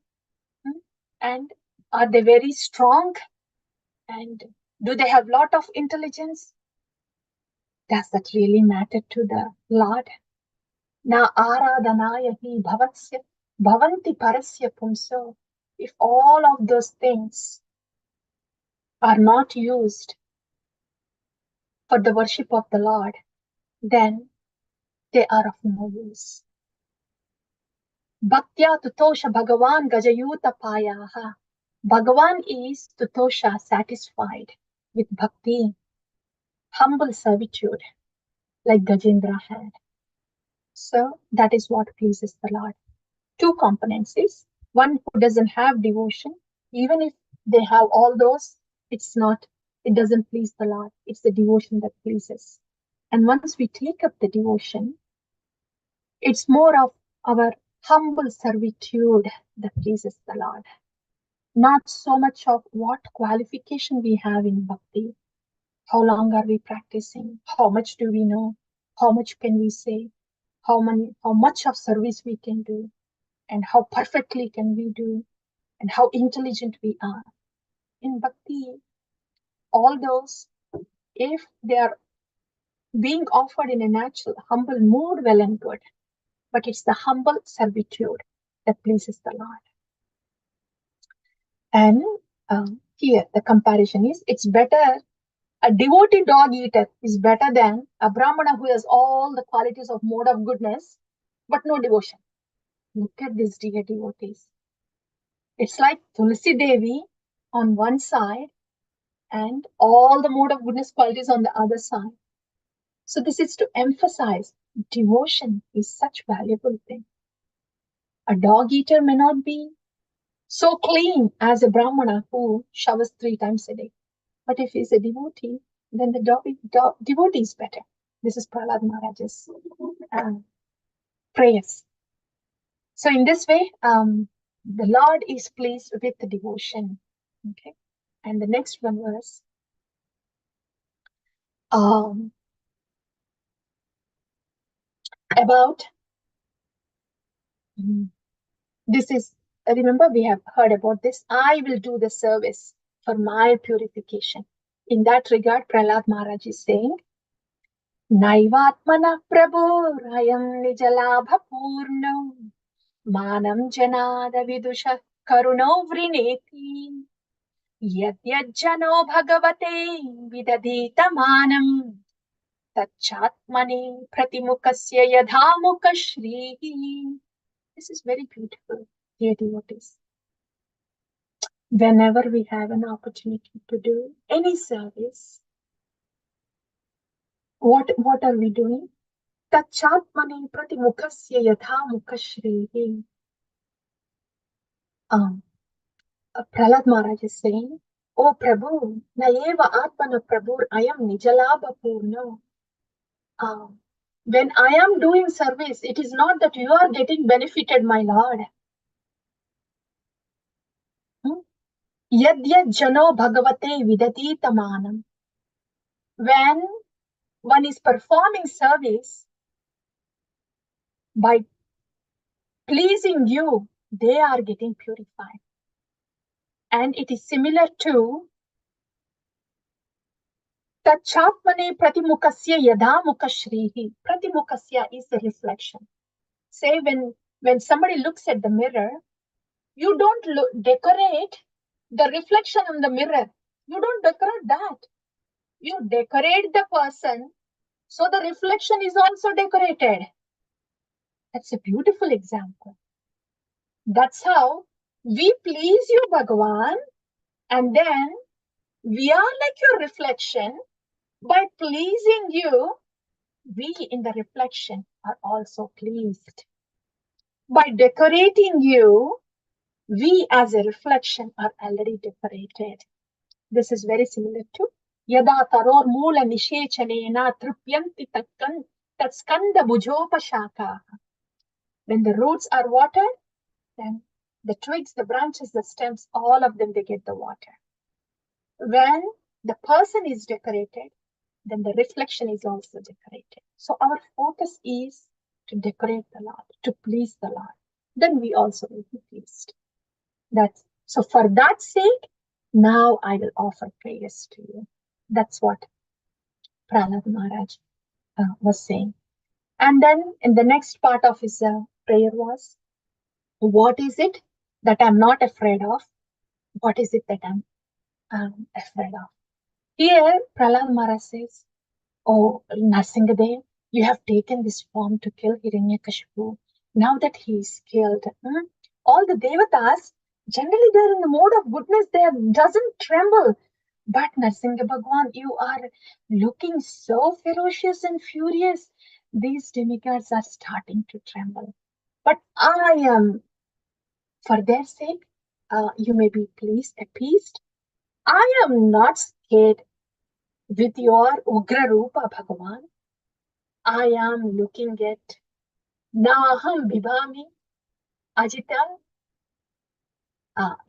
Speaker 1: Hmm? And are they very strong? And do they have lot of intelligence? Does that really matter to the Lord? Na aradhanaya hi bhavatsya bhavanti parasya pumso. If all of those things are not used for the worship of the Lord, then they are of no use. Bhaktya tutosha bhagavan gajayuta payaha. Bhagavan is tutosha, satisfied with bhakti, humble servitude, like Gajendra had. So that is what pleases the Lord. Two components is one who doesn't have devotion, even if they have all those, it doesn't please the Lord. It's the devotion that pleases. And once we take up the devotion, it's more of our humble servitude that pleases the Lord. Not so much of what qualification we have in bhakti. How long are we practicing? How much do we know? How much can we say? How much of service we can do? And how perfectly can we do? And how intelligent we are. In bhakti, all those, if they are being offered in a natural, humble mood, well and good. But it's the humble servitude that pleases the Lord. And here the comparison is, it's better, a devotee dog eater is better than a brahmana who has all the qualities of mode of goodness, but no devotion. Look at these dear devotees. It's like Tulsi Devi on one side and all the mode of goodness qualities on the other side. So this is to emphasize devotion is such a valuable thing. A dog eater may not be so clean as a brahmana who showers 3 times a day. But if he's a devotee, then the devotee is better. This is Prahlad Maharaj's prayers. So in this way, the Lord is pleased with the devotion. Okay. And the next one was about this is, remember we have heard about this. I will do the service for my purification. In that regard, Prahlad Maharaj is saying, Naivatmana prabhurayam nijalabha purno manam janada vidusha karuno vrineti yadyajjano bhagavate vidadita manam tachatmani pratimukasya yadhamukha shrihi. This is very beautiful, dear devotees. Whenever we have an opportunity to do any service, what are we doing? Tachatmani pratimukasya yadhamukha shrihi. Prahlad Maharaj is saying, Oh Prabhu, Nayeva Atmana Prabhu, I am Nijalabha Purna. When I am doing service, it is not that you are getting benefited, my Lord. Yadya Jano Bhagavate Vidati Tamanam. When one is performing service, By pleasing you, they are getting purified. And it is similar to Tachapmane pratimukasya yada mukashrihi. Pratimukasya is the reflection. Say when somebody looks at the mirror, you don't decorate the reflection in the mirror. You don't decorate that. You decorate the person, so the reflection is also decorated. That's a beautiful example. That's how we please you, Bhagavan, and then we are like your reflection. By pleasing you, we in the reflection are also pleased. By decorating you, we as a reflection are already decorated. This is very similar to Yada taror mula nishechanena trupyanti tatskanda bhujopashaka. When the roots are watered, then the twigs, the branches, the stems, all of them, they get the water. When the person is decorated, then the reflection is also decorated. So our focus is to decorate the Lord, to please the Lord. Then we also will be pleased. So for that sake, now I will offer prayers to you. That's what Prahlad Maharaj was saying. And then in the next part of his prayer was, what is it that I'm not afraid of? What is it that I'm afraid of? Here, Prahlad Maharaj says, oh, Narsingadev, you have taken this form to kill Hiranyakashipu. Now that he is killed, all the devatas, generally they're in the mode of goodness, they doesn't tremble. But Narsingha Bhagwan, you are looking so ferocious and furious. These demigods are starting to tremble. But I am, for their sake, you may be pleased, appeased. I am not scared with your Ugra Rupa Bhagavan. I am looking at Naham Bibhami Ajitam.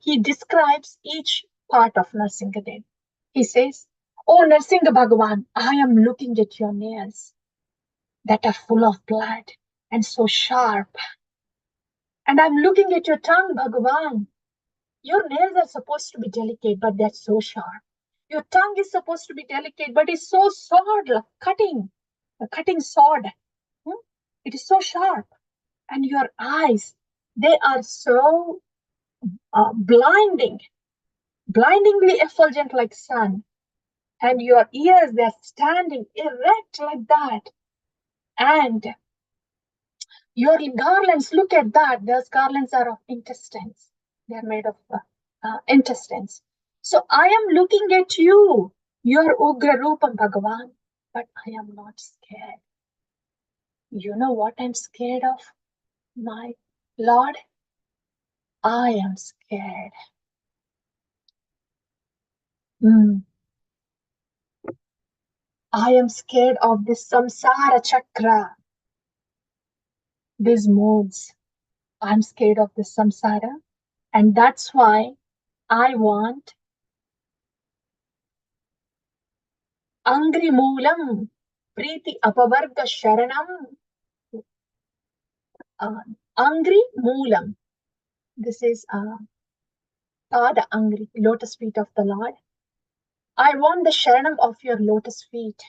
Speaker 1: He describes each part of Narsingadev. He says, oh Narsingha Bhagavan, I am looking at your nails that are full of blood and so sharp. And I'm looking at your tongue, Bhagavan. Your nails are supposed to be delicate, but they're so sharp. Your tongue is supposed to be delicate, but it's so sword, like a cutting sword. It is so sharp. And your eyes, they are so blindingly effulgent like sun. And your ears, they're standing erect like that. And your garlands, look at that. Those garlands are of intestines. They're made of intestines. So I am looking at you, your Ugra Rupam Bhagavan, but I am not scared. You know what I'm scared of, my Lord? I am scared. I am scared of this samsara chakra, these modes. I'm scared of this samsara, and that's why I want Angri Moolam Priti Apavarga Sharanam. Angri Moolam. This is Pada Angri, lotus feet of the Lord. I want the Sharanam of your lotus feet.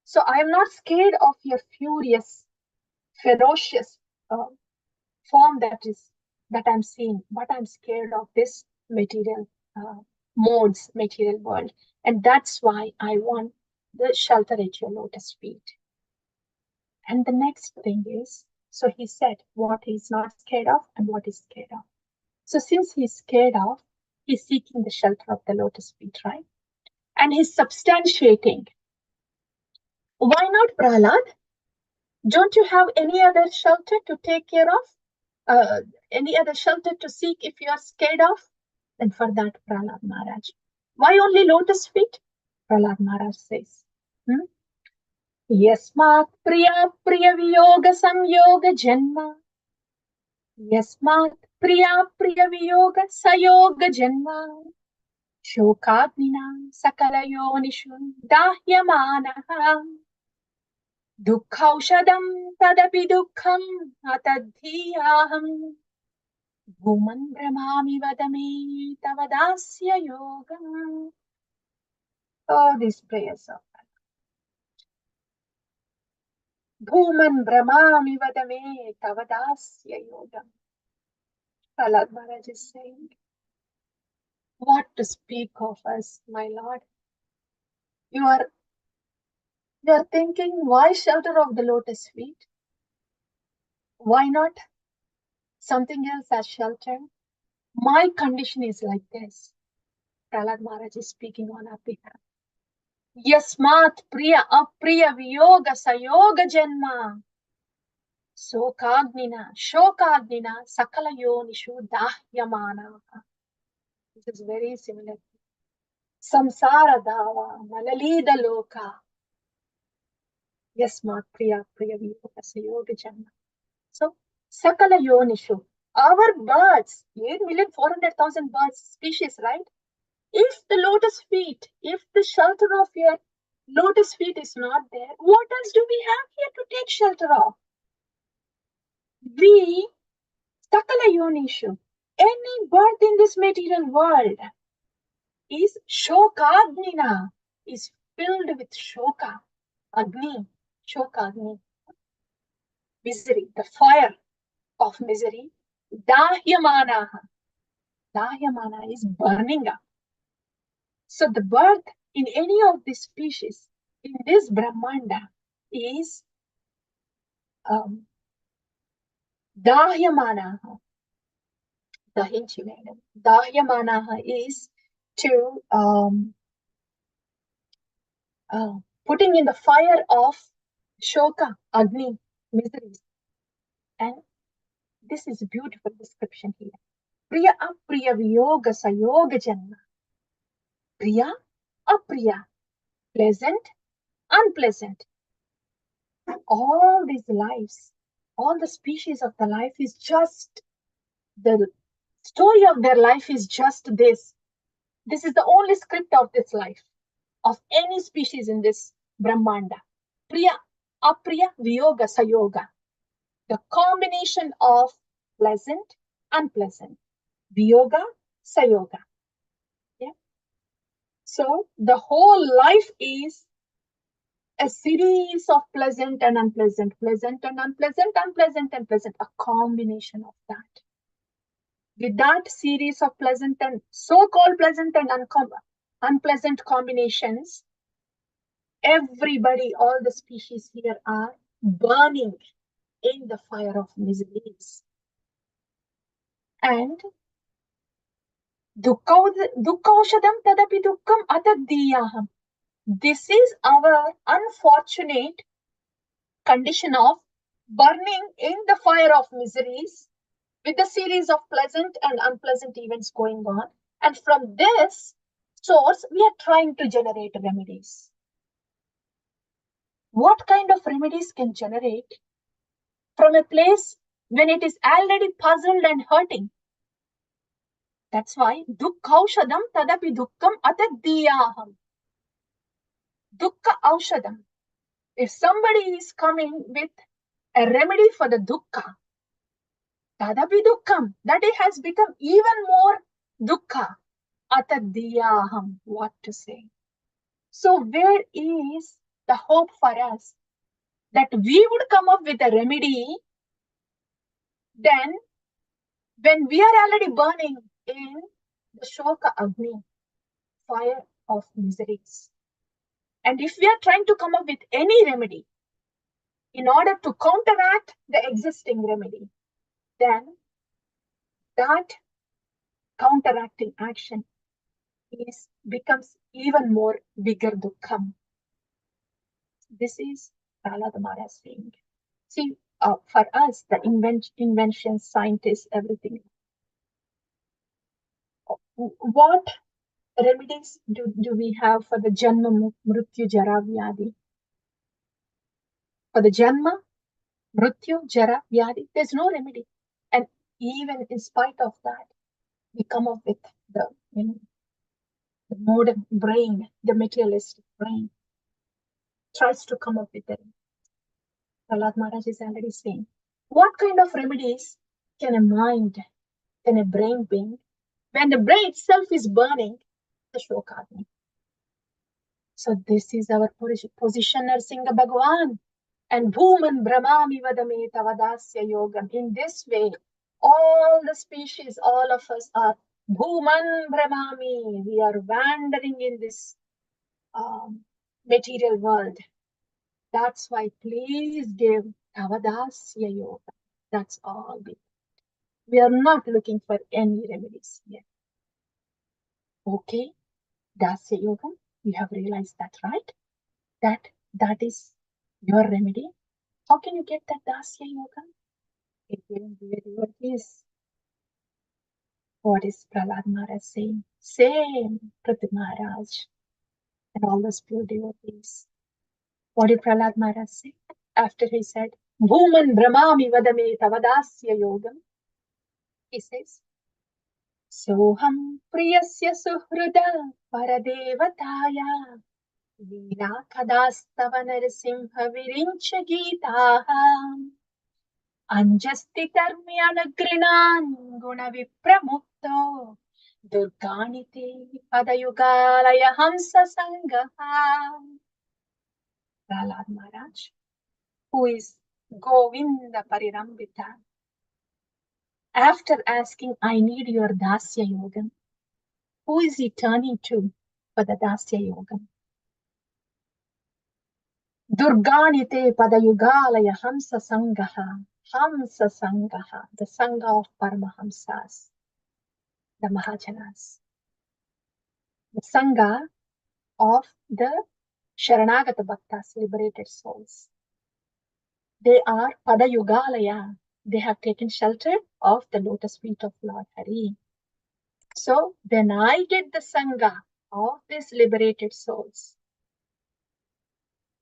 Speaker 1: So I am not scared of your furious, ferocious form that I'm seeing, but I'm scared of this material modes, material world. And that's why I want the shelter at your lotus feet. And the next thing is, so he said what he's not scared of and what he's scared of. So since he's scared of, he's seeking the shelter of the lotus feet, right? And he's substantiating. Why not, Prahlad? Don't you have any other shelter to take care of? Any other shelter to seek if you are scared of? Then for that, Prahlad Maharaj. Why only lotus feet? Prahlad Maharaj says, Yasmat priya priya viyoga samyoga janma. Yasmat priya priya viyoga sayoga janma. Shokagnina sakalayonishu dahyamanaha. Dukkaushadam tadapi dukkham atadhiyaham bhuman brahmami vadame tavadasya yogam. Oh, these prayers of Bhuman brahmami vadame tavadasya yogam. Prahlad Maharaj is saying, what to speak of us, my Lord? You are thinking, why shelter of the lotus feet? Why not something else as shelter? My condition is like this. Prahlad Maharaj is speaking on our behalf. Yasmat priya apriya viyoga sayoga janma sokagnina sakala yonishu dahyamana. This is very similar. Samsara dava nalalida loka yasmat priya viyoga sayoga janma. So sakala yonishu. Our birds, 8,400,000 birds species, right? If the lotus feet, if the shelter of your lotus feet is not there, what else do we have here to take shelter of? We, Sakala Yonishu, any bird in this material world is Shokagnina, is filled with Shoka, Agni, Shoka Agni, misery, the fire of misery. Dahyamana, Dahyamana is burning up. So the bird in any of these species in this Brahmanda is Dahyamanaha. Dahinchi madam. Dahyamanaha is to putting in the fire of Shoka, Agni, miseries. And this is a beautiful description here. Priya apriya viyoga sayoga janma. Priya apriya, pleasant, unpleasant. All these lives, all the species of the life is just, the story of their life is just this. This is the only script of this life, of any species in this Brahmanda. Priya, apriya, viyoga, sayoga. The combination of pleasant, unpleasant. Viyoga, sayoga. Yeah. So the whole life is a series of pleasant and unpleasant, pleasant and unpleasant, unpleasant and pleasant, a combination of that. With that series of pleasant and so-called pleasant and unpleasant combinations, everybody, all the species here are burning in the fire of miseries. And dukkaushadam tadapi dukkam atadiyaham. This is our unfortunate condition of burning in the fire of miseries with a series of pleasant and unpleasant events going on. And from this source, we are trying to generate remedies. What kind of remedies can generate from a place when it is already puzzled and hurting? That's why dukkaushadam tadapi dukkam atadiyaham. Dukkha aushadam. If somebody is coming with a remedy for the dukkha, tadapi dukkam, that it has become even more dukkha. Atadiyaham, what to say? So where is the hope for us that we would come up with a remedy then when we are already burning in the Shoka Agni, fire of miseries? And if we are trying to come up with any remedy in order to counteract the existing remedy, then that counteracting action becomes even more bigger dukkham. This is Prahlad Maharaj saying. See, for us, the inventions, scientists, everything. What remedies do we have for the Janma, Mrityu, Jara, Vyadi? For the Janma, Mrityu, Jara, Vyadi, there's no remedy. And even in spite of that, we come up with the modern brain, the materialistic brain, tries to come up with it. Prahlad Maharaj is already saying, what kind of remedies can a mind, can a brain bring when the brain itself is burning the Shokagni? So this is our position, Narsinga Bhagavan. And Bhuman Brahmami Vadame Tavadasya Yogam. In this way, all the species, all of us are Bhuman Brahmami. We are wandering in this material world. That's why please give Tavadasya Yoga. That's all. We are not looking for any remedies here. Okay, Dasya Yoga, you have realized that, right? That is your remedy. How can you get that Dasya Yoga? Again, here it is. What is Prahlad Maharaj saying? Same Prithu Maharaj and all those pure devotees. What did Prahlad Maharaj say? After he said, Bhuman Brahmami Vadame Tavadasya Yogam, he says, Soham Priyasya Suhrada Paradevataya Leela Kadastava Narasimha Virincha Gitaha Anjasti Tarmyanagrinan Guna Vipramukto Durganite Padayugalaya Hamsa Sangaha. Prahlad Maharaj, who is Govinda Parirambita, after asking, I need your Dasya Yogam, who is he turning to for the Dasya Yogam? Durganite Padayugalaya Hamsa Sangaha. Hamsa Sangaha, the Sangha of Paramahamsas, the Mahajanas. The Sangha of the Sharanagata Bhaktas, liberated souls. They are Padayugalaya. They have taken shelter of the lotus feet of Lord Hari. So when I get the Sangha of these liberated souls,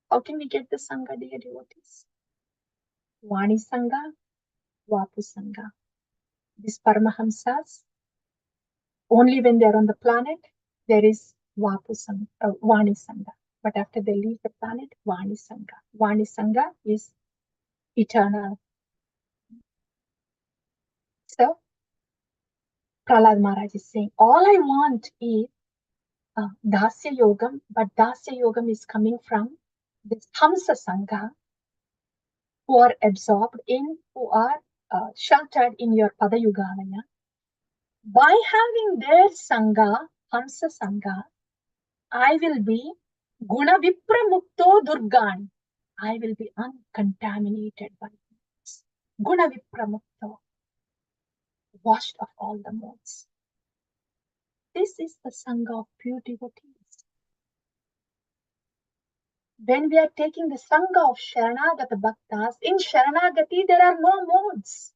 Speaker 1: how can we get the Sangha, dear devotees? Vani Sangha, Vapu Sangha. These Paramahamsas, only when they are on the planet, there is Vapu Sangha, Vani Sangha. But after they leave the planet, Vani Sangha. Vani Sangha is eternal. So Prahlad Maharaj is saying, all I want is Dasya Yogam, but Dasya Yogam is coming from this Hamsa Sangha, who are absorbed in, who are sheltered in your Padayugalaya. By having their Sangha, Hamsa Sangha, I will be Guna Vipramukto Durgan. I will be uncontaminated by this. Guna Vipramukto, washed of all the modes. This is the Sangha of pure devotees. When we are taking the Sangha of Sharanagata Bhaktas, in Sharanagati there are no modes.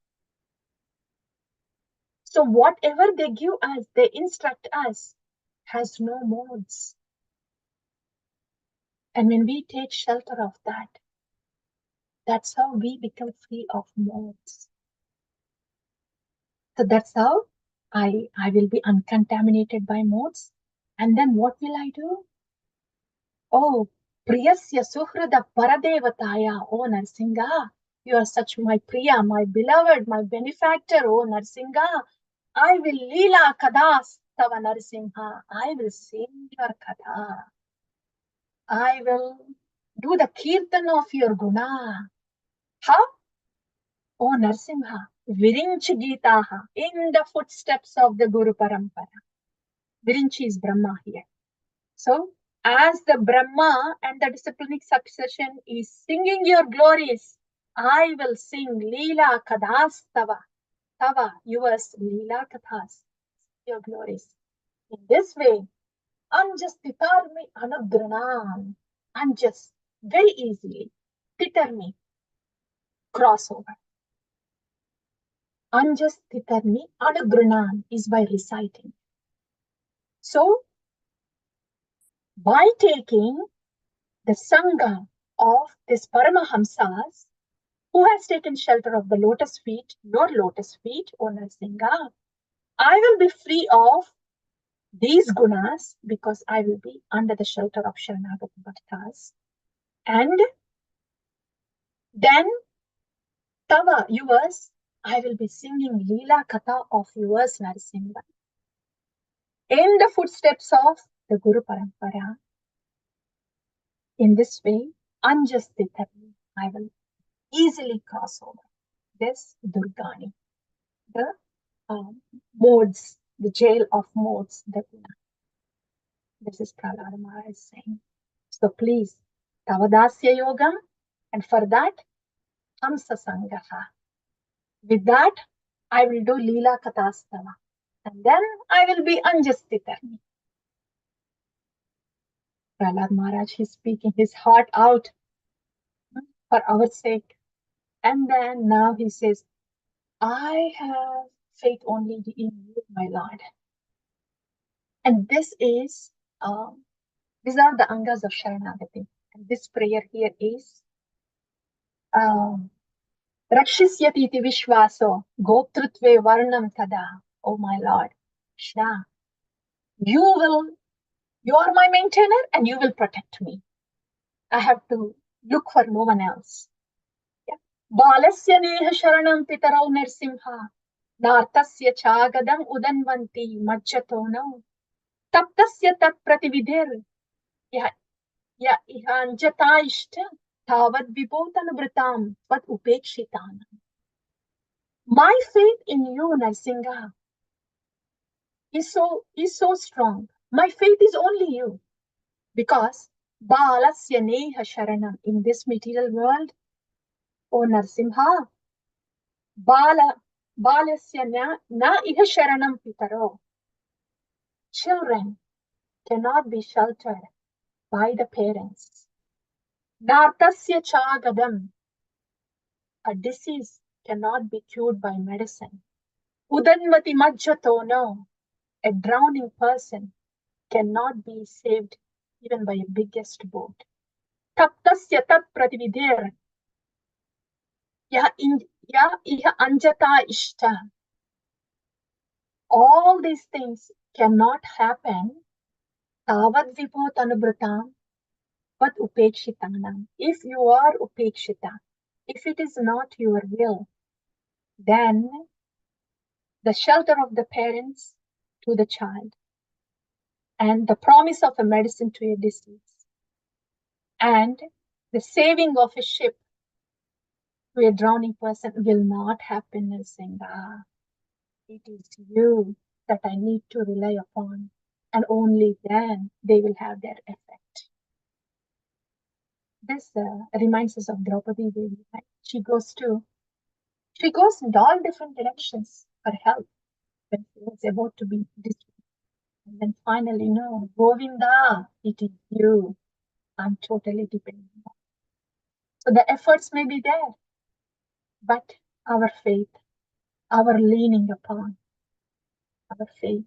Speaker 1: So whatever they give us, they instruct us, has no modes. And when we take shelter of that, that's how we become free of modes. So that's how I will be uncontaminated by modes. And then what will I do? Oh, Priyasya Suhrada Paradevataya, oh Narsingha, you are such my Priya, my beloved, my benefactor, oh Narsingha. I will Leela Kadas Tava Narsimha. I will sing your Katha. I will do the Kirtan of your Guna. How? Oh Narsimha, Virinchi Gitaha, in the footsteps of the Guru Parampara. Virinchi is Brahma here. So, as the Brahma and the disciplinic succession is singing your glories, I will sing Leela Kathas Tava. Tava, yours, Leela Kathas, your glories. In this way, Anjas Titarmi Anugranam. Anjas, very easily, Titarmi, crossover. Anjas Titarmi Anugranam is by reciting. So, by taking the Sangha of this Paramahamsas, who has taken shelter of the lotus feet, your lotus feet, O Narsingha, I will be free of these gunas because I will be under the shelter of Sharanagata Bhaktas. And Then Tava, yours, I will be singing Leela Katha of yours, Narasimha. In the footsteps of the Guru Parampara. In this way, Anjastitari, I will easily cross over this Durgani, the modes, the jail of modes, the Guna. This is Prahlada Maharaj saying. So please, Tavadasya Yogam, and for that, Hamsa Sangaha. With that, I will do Leela Katastava. And then I will be Anjastitarni. Prahlad Maharaj is speaking his heart out for our sake. And then now he says, I have faith only in you, my Lord. And this is, these are the angas of Sharanagati. And this prayer here is, Rakshisyati iti vishvaso, goptrutve varnam tada. Oh my Lord, Krishna, you are my maintainer and you will protect me. I have to look for no one else. Balasya neha sharanam pitarau nirsimha, nartasya chagadam udanvanti majjatono, taptasya tat pratividhir, ya ihanjata ishta, tavad vibhotanabhritam, vat upekshitanam. My faith in you, Narsingha, is so strong. My faith is only you. Because Balasya neha sharanam, in this material world, O Narsimha, Balasya na iha sharanam pitaro. Children cannot be sheltered by the parents. Nartasya chagadam, a disease cannot be cured by medicine. Udanmati majjatono, a drowning person cannot be saved even by a biggest boat. Taptasya tat pratividhir, ya iha anjata ishta. All these things cannot happen. Tavad vibhot anubhritam, but upekshitanam. If you are upekshita, if it is not your will, then the shelter of the parents to the child, and the promise of a medicine to a disease, and the saving of a ship to a drowning person will not happen in saying, it is you that I need to rely upon, and only then they will have their effect. This reminds us of Draupadi Devi. Right? She goes in all different directions for help when she was about to be destroyed. And then finally, no, Govinda, it is you. I'm totally dependent on. So the efforts may be there, but our faith, our leaning upon, our faith,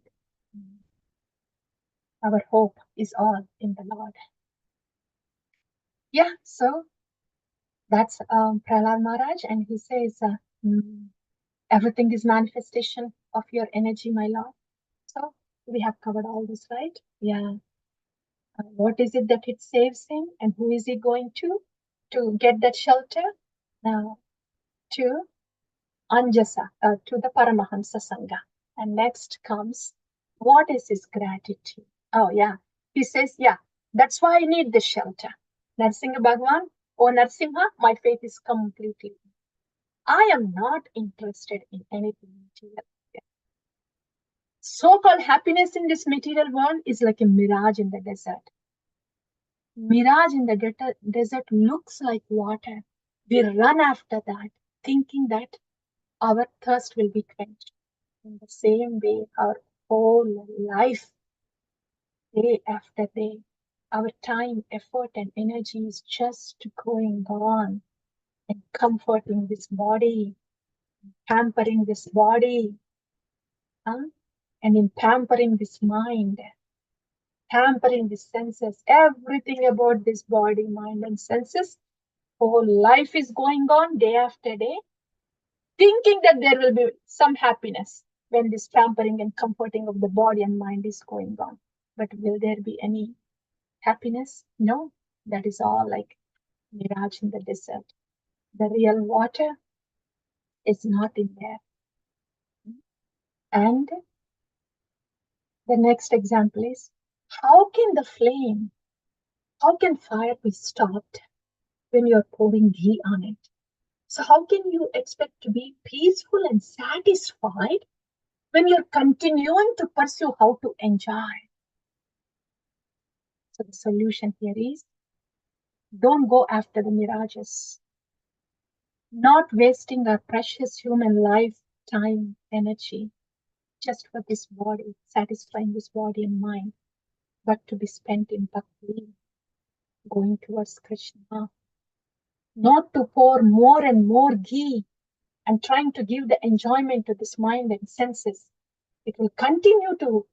Speaker 1: our hope is all in the Lord. Yeah, so that's Prahlad Maharaj, and he says, everything is manifestation of your energy, my Lord. So we have covered all this, right? Yeah. What is it that it saves him, and who is he going to get that shelter? Now, to Anjasa, to the Paramahamsa Sangha. And next comes, what is his gratitude? Oh, yeah. He says, yeah, that's why I need the shelter. Narsimha Bhagwan, oh Narsimha, my faith is completely. I am not interested in anything material. So-called happiness in this material world is like a mirage in the desert. Mirage in the desert looks like water. We run after that, thinking that our thirst will be quenched. In the same way, our whole life, day after day, our time, effort, and energy is just going on and comforting this body, pampering this body, and in pampering this mind, pampering the senses, everything about this body, mind, and senses. Whole life is going on day after day, thinking that there will be some happiness when this pampering and comforting of the body and mind is going on. But will there be any happiness? No, that is all like mirage in the desert. The real water is not in there. And the next example is, how can fire be stopped when you're pouring ghee on it? So how can you expect to be peaceful and satisfied when you're continuing to pursue how to enjoy? So the solution here is, don't go after the mirages, not wasting our precious human life, time, energy just for this body, satisfying this body and mind, but to be spent in bhakti, going towards Krishna, not to pour more and more ghee and trying to give the enjoyment to this mind and senses. It will continue to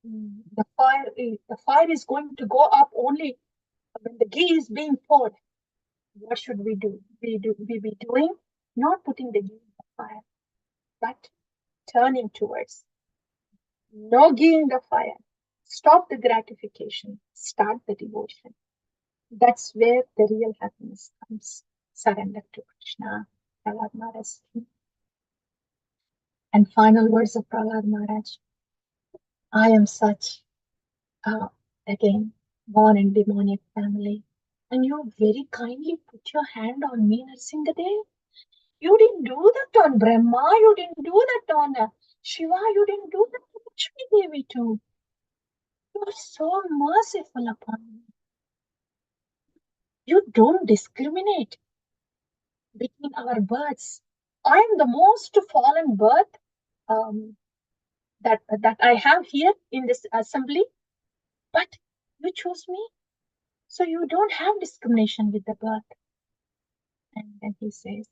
Speaker 1: the fire is going to go up only when the ghee is being poured. What should we do? We be doing, not putting the ghee in the fire, but turning towards no ghee in the fire. Stop the gratification, start the devotion. That's where the real happiness comes. Surrender to Krishna. Prahlad Maharaj. And final words of Prahlad Maharaj. I am such, again, born in demonic family. And you very kindly put your hand on me, Narsingadev. You didn't do that on Brahma. You didn't do that on Shiva. You didn't do that on Lakshmi Devi too. You are so merciful upon me. You don't discriminate between our births. I am the most fallen birth that I have here in this assembly, but you chose me. So you don't have discrimination with the birth. And then he says,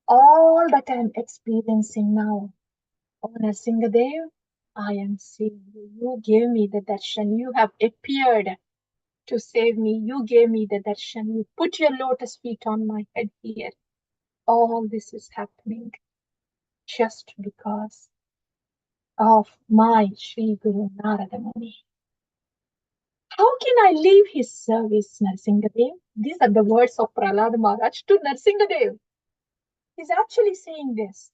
Speaker 1: all that I am experiencing now, O Narsingadev, I am seeing you. You gave me the darshan. You have appeared to save me. You gave me the darshan. You put your lotus feet on my head here. All this is happening just because of my Sri Guru Narada Muni. How can I leave his service, Narsingadev? These are the words of Prahlad Maharaj to Narsingadev. He's actually saying this.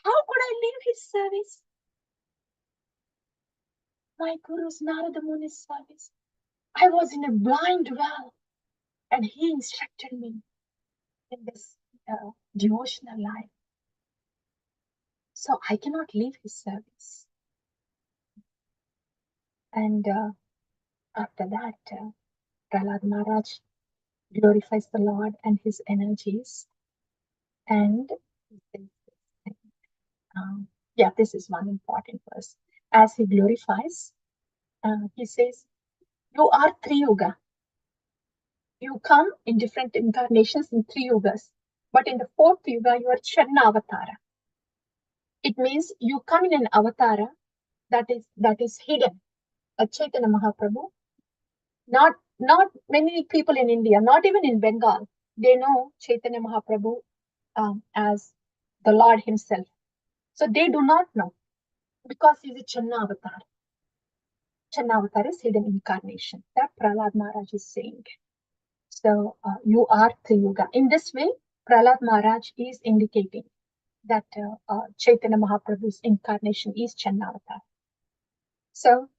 Speaker 1: How could I leave his service? My Guru's Narada Muni's service. I was in a blind well and he instructed me in this devotional life. So I cannot leave his service. And after that, Prahlad Maharaj glorifies the Lord and his energies. And this is one important verse. As he glorifies, he says, you are Triyuga. You come in different incarnations in 3 yugas. But in the 4th yuga, you are Channa Avatara. It means you come in an avatara that is hidden. A Chaitanya Mahaprabhu. Not many people in India, not even in Bengal, they know Chaitanya Mahaprabhu as the Lord himself. So they do not know because he's a Channa Avatar. Channa Avatar is hidden incarnation. That Prahlad Maharaj is saying. So you are Triyuga. In this way, Prahlad Maharaj is indicating that Chaitanya Mahaprabhu's incarnation is Channa Avatar. So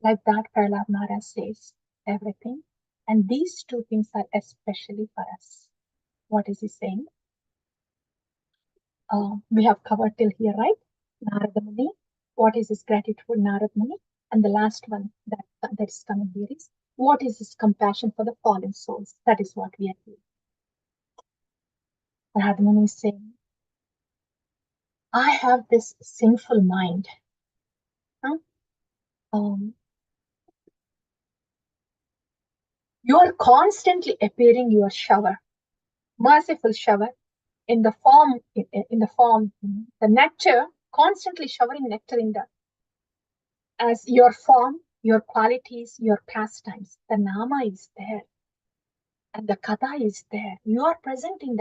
Speaker 1: like that, Prahlad Maharaj says everything. And these 2 things are especially for us. What is he saying? We have covered till here, right? Narada Muni. What is his gratitude for Narada Muni? And the last one that is coming here is, what is his compassion for the fallen souls? That is what we are doing. Narada Muni is saying, I have this sinful mind. You are constantly appearing your shower, merciful shower, in the form, the nectar, constantly showering nectar in the, as your form, your qualities, your pastimes. The Nama is there. And the Katha is there. You are present in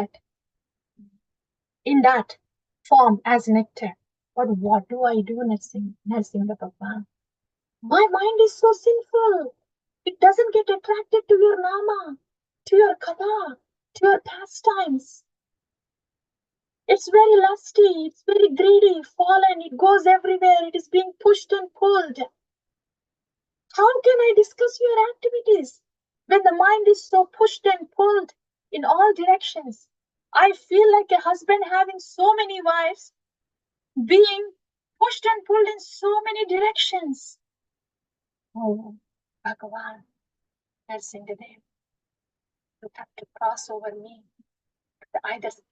Speaker 1: that form as nectar. But what do I do, Narsinga Bhagwan? My mind is so sinful. It doesn't get attracted to your nama, to your katha, to your pastimes. It's very lusty, it's very greedy, fallen, it goes everywhere, it is being pushed and pulled. How can I discuss your activities when the mind is so pushed and pulled in all directions? I feel like a husband having so many wives, being pushed and pulled in so many directions. Oh, Bhagavan, Rasajna Devi, you have to cross over me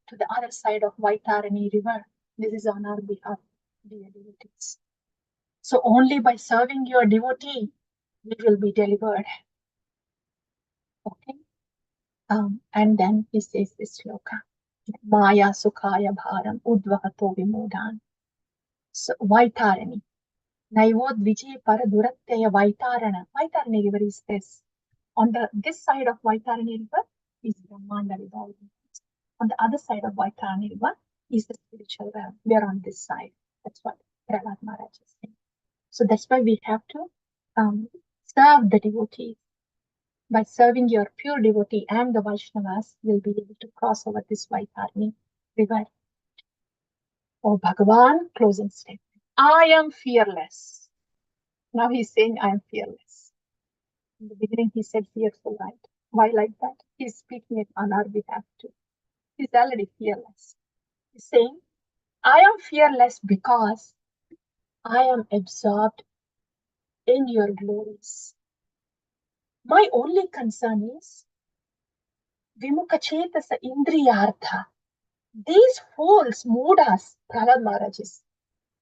Speaker 1: to the other side of Vaitarani river. This is on our behalf, dear devotees. So only by serving your devotee, we will be delivered. Okay? And then he says this sloka. Maya Sukhaya Bharam Udvahato Vimudan. So Vaitarani. Naivod Vijay Paradurattaya Vaitarana. Vaitarani river is this. On this side of Vaitarani river is Brahmanda river. On the other side of Vaitarani river is the spiritual realm. We are on this side. That's what Prahlad Maharaj is saying. So that's why we have to serve the devotees. By serving your pure devotee and the Vaishnavas, you'll be able to cross over this Vaitarani river. Oh Bhagavan, closing statement. I am fearless. Now he's saying I am fearless. In the beginning he said fearful, right? Why like that? He's speaking it on our behalf too. He's already fearless. He's saying, I am fearless because I am absorbed in your glories. My only concern is Vimukachetasa Indriyartha. These fools, Moodas, Prahlad Maharaj is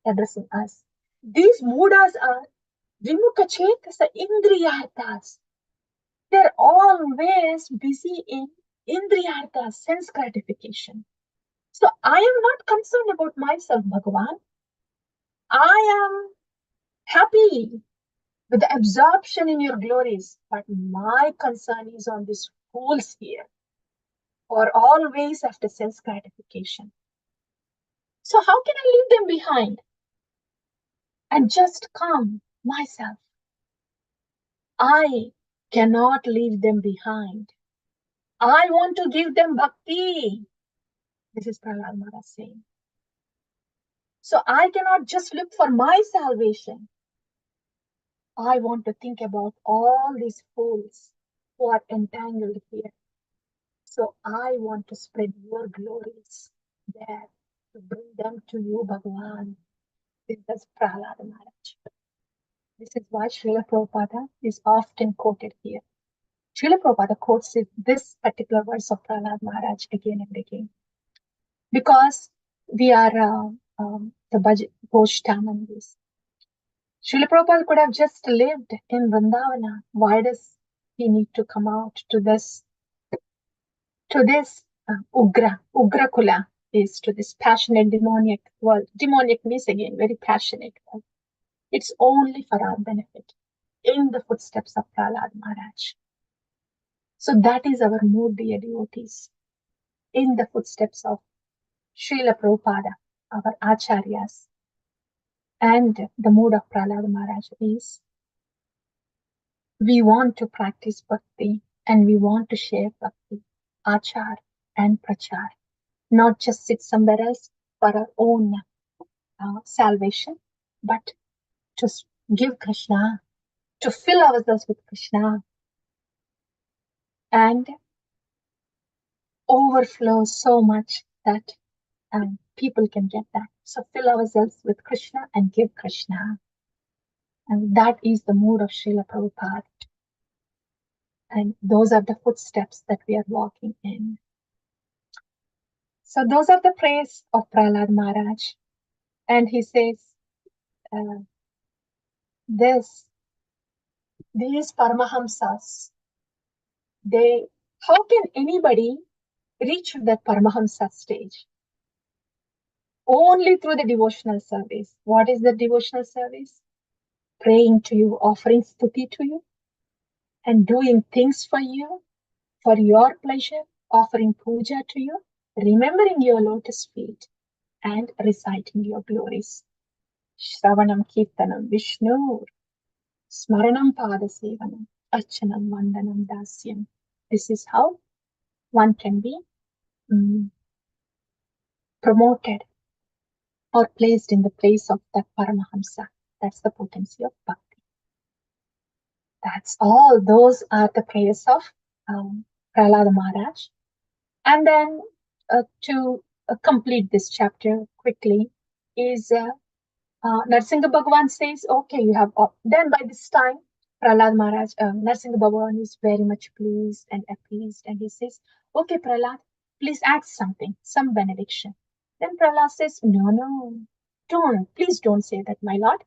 Speaker 1: addressing us. These Moodas are Vimukachetasa Indriyarthas. They're always busy in Indriyarthas, sense gratification. So I am not concerned about myself, Bhagavan. I am happy with the absorption in your glories, but my concern is on these fools here, who are always after sense gratification. So how can I leave them behind and just calm myself? I cannot leave them behind. I want to give them bhakti. This is Prahlad Maharaj saying. So I cannot just look for my salvation. I want to think about all these fools who are entangled here. So I want to spread your glories there, to bring them to you, Bhagavan. This is Prahlad Maharaj. This is why Srila Prabhupada is often quoted here. Srila Prabhupada quotes this particular verse of Prahlad Maharaj again and again. Because we are the Bhojtamanvis. Srila Prabhupada could have just lived in Vrindavana. Why does he need to come out to this Ugra Kula, is to this passionate demoniac world. Demoniac means again very passionate world. It's only for our benefit, in the footsteps of Prahlad Maharaj. So that is our mood, dear devotees, in the footsteps of Srila Prabhupada, our Acharyas. And the mood of Prahlad Maharaj is, we want to practice bhakti and we want to share bhakti, achar and prachar, not just sit somewhere else for our own salvation, but to give Krishna, to fill ourselves with Krishna and overflow so much that people can get that. So fill ourselves with Krishna and give Krishna. And that is the mood of Srila Prabhupada. And those are the footsteps that we are walking in. So those are the praise of Prahlad Maharaj. And he says, these Paramahamsas, how can anybody reach that Paramahamsa stage? Only through the devotional service. What is the devotional service? Praying to you, offering stuti to you, and doing things for you, for your pleasure, offering puja to you, remembering your lotus feet, and reciting your glories. Shravanam Kirtanam Vishnu, Smaranam Pada Sevanam. Archanam Vandanam Dasyam. This is how one can be promoted or placed in the place of that Paramahamsa. That's the potency of bhakti. That's all. Those are the prayers of Prahlada Maharaj. And then to complete this chapter quickly is Narsingha Bhagavan says, okay, you have, then by this time, Prahlad Maharaj, Narsingha Bhagavan is very much pleased and appeased, and he says, okay, Prahlad, please add something, some benediction. Then Prahlad says, no, please don't say that, my lord.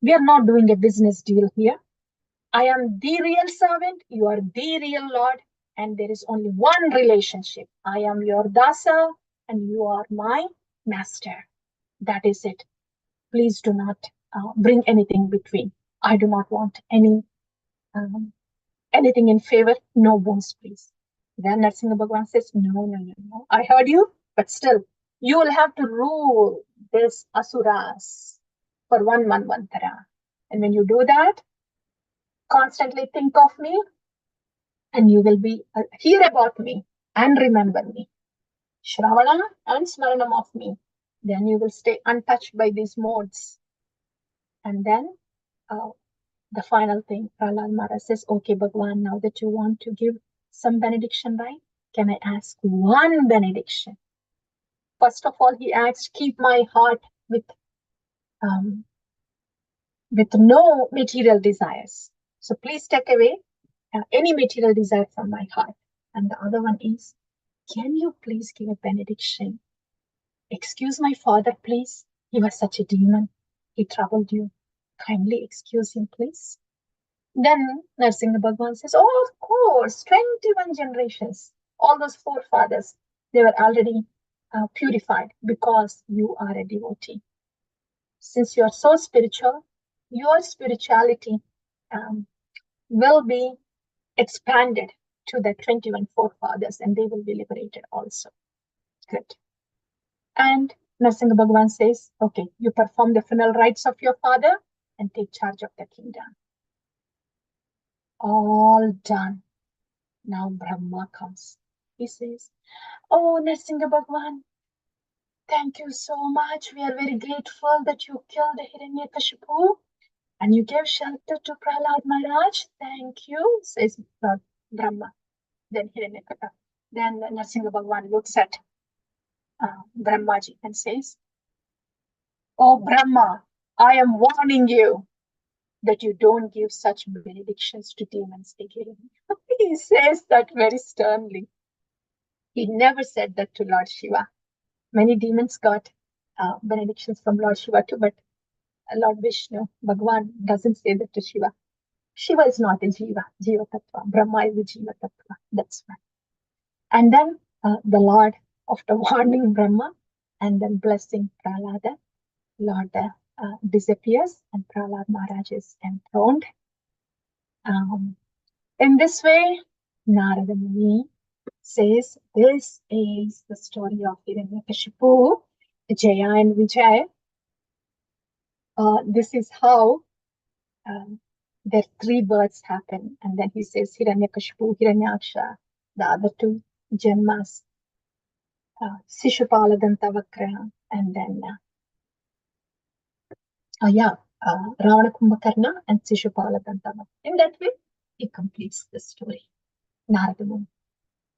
Speaker 1: We are not doing a business deal here. I am the real servant, you are the real lord, and there is only one relationship. I am your dasa, and you are my master. That is it. Please do not bring anything between. I do not want anything in favor. No bones, please. Then Narsingha Bhagavan says, no. I heard you, but still, you will have to rule this asuras for one manvantara. And when you do that, constantly think of me, and you will be hear about me and remember me. Shravana and Smaranam of me. Then you will stay untouched by these modes. And then the final thing, Prahlad Maharaj says, okay, Bhagwan, now that you want to give some benediction, right? Can I ask one benediction? First of all, he asks, keep my heart with no material desires. So please take away any material desire from my heart. And the other one is, can you please give a benediction? Excuse my father, please. He was such a demon. He troubled you. Kindly excuse him, please. Then Narsingha Bhagavan says, oh, of course, 21 generations, all those forefathers, they were already purified because you are a devotee. Since you are so spiritual, your spirituality will be expanded to the 21 forefathers, and they will be liberated also. Good. And Narsingha Bhagavan says, okay, you perform the funeral rites of your father and take charge of the kingdom. All done. Now Brahma comes. He says, oh, Narsingha Bhagavan, thank you so much. We are very grateful that you killed Hiranyakashipu and you gave shelter to Prahlad Maharaj. Thank you, says Lord Brahma. Then Narsingha Bhagavan looks at Brahmaji and says, oh, Brahma, I am warning you that you don't give such benedictions to demons again. He says that very sternly. He never said that to Lord Shiva. Many demons got benedictions from Lord Shiva too, but Lord Vishnu, Bhagwan, doesn't say that to Shiva. Shiva is not a Jiva Tattva. Brahma is a Jiva Tattva. That's why. And then the Lord, after warning Brahma and then blessing Prahlada, Lord disappears and Prahlad Maharaj is enthroned. In this way, Narada Muni says this is the story of Hiranyakashipu, Jaya and Vijay. This is how their three births happen. And then he says Hiranyakashipu, Hiranyaksha, the other two Janmas, Sishupala Dantavakra, and then Ravana Kumbhakarna and Sishupala Dantavakra. In that way, he completes the story. Narada Muni.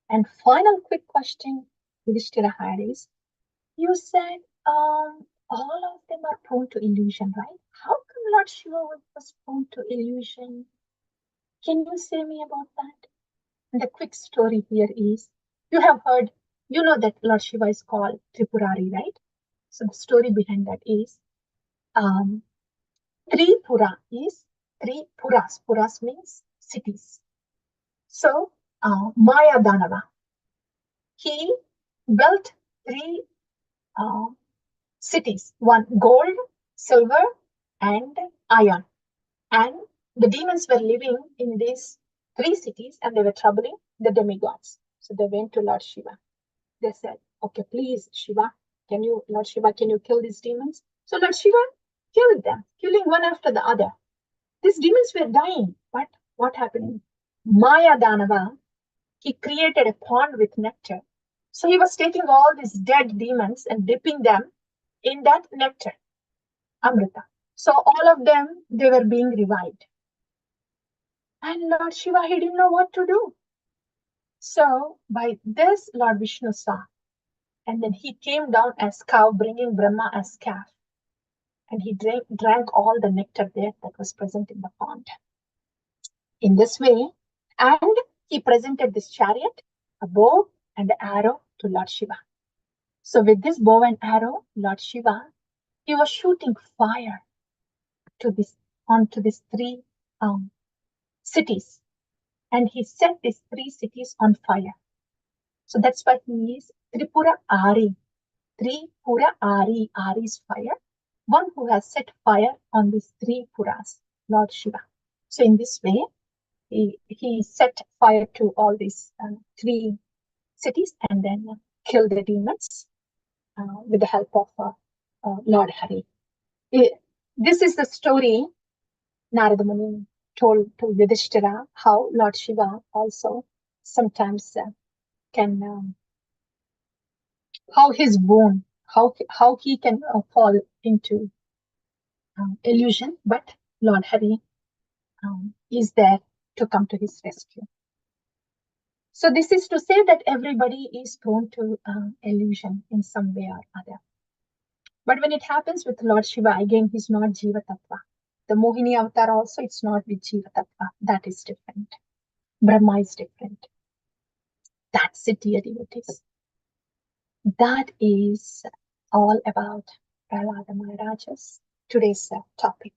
Speaker 1: And final quick question Yudhishthira had is, you said all of them are prone to illusion, right? How come Lord Shiva was prone to illusion? Can you say me about that? And the quick story here is, you have heard, you know that Lord Shiva is called Tripurari, right? So the story behind that is, Tripura is three Puras. Puras means cities. So Maya Danava, he built three cities, one gold, silver, and iron. And the demons were living in these three cities and they were troubling the demigods. So they went to Lord Shiva. They said, okay, please, Shiva, Lord Shiva, can you kill these demons? So Lord Shiva killed them, killing one after the other. These demons were dying, but what happened? Maya Danava, he created a pond with nectar. So he was taking all these dead demons and dipping them in that nectar, Amrita. So all of them, they were being revived. And Lord Shiva, he didn't know what to do. So by this, Lord Vishnu saw. And then he came down as cow, bringing Brahma as calf. And he drank all the nectar there that was present in the pond. In this way, and he presented this chariot, a bow, and an arrow to Lord Shiva. So with this bow and arrow, Lord Shiva, he was shooting fire to onto these three cities. And he set these three cities on fire. So that's why he is Tripura Ari. Tripura Ari. Ari is fire. One who has set fire on these three Puras, Lord Shiva. So in this way, he set fire to all these three cities and then killed the demons with the help of Lord Hari. This is the story Narada Muni told to Yudhishthira, how Lord Shiva also sometimes can, how his boon, how he can fall into illusion, but Lord Hari is there to come to his rescue. So this is to say that everybody is prone to illusion in some way or other. But when it happens with Lord Shiva, again, he's not Jiva Tattva. The Mohini avatar also, it's not with Jiva Tattva. That is different. Brahma is different. That's it, dear devotees. That is all about Prahlada Maharaja's today's topic.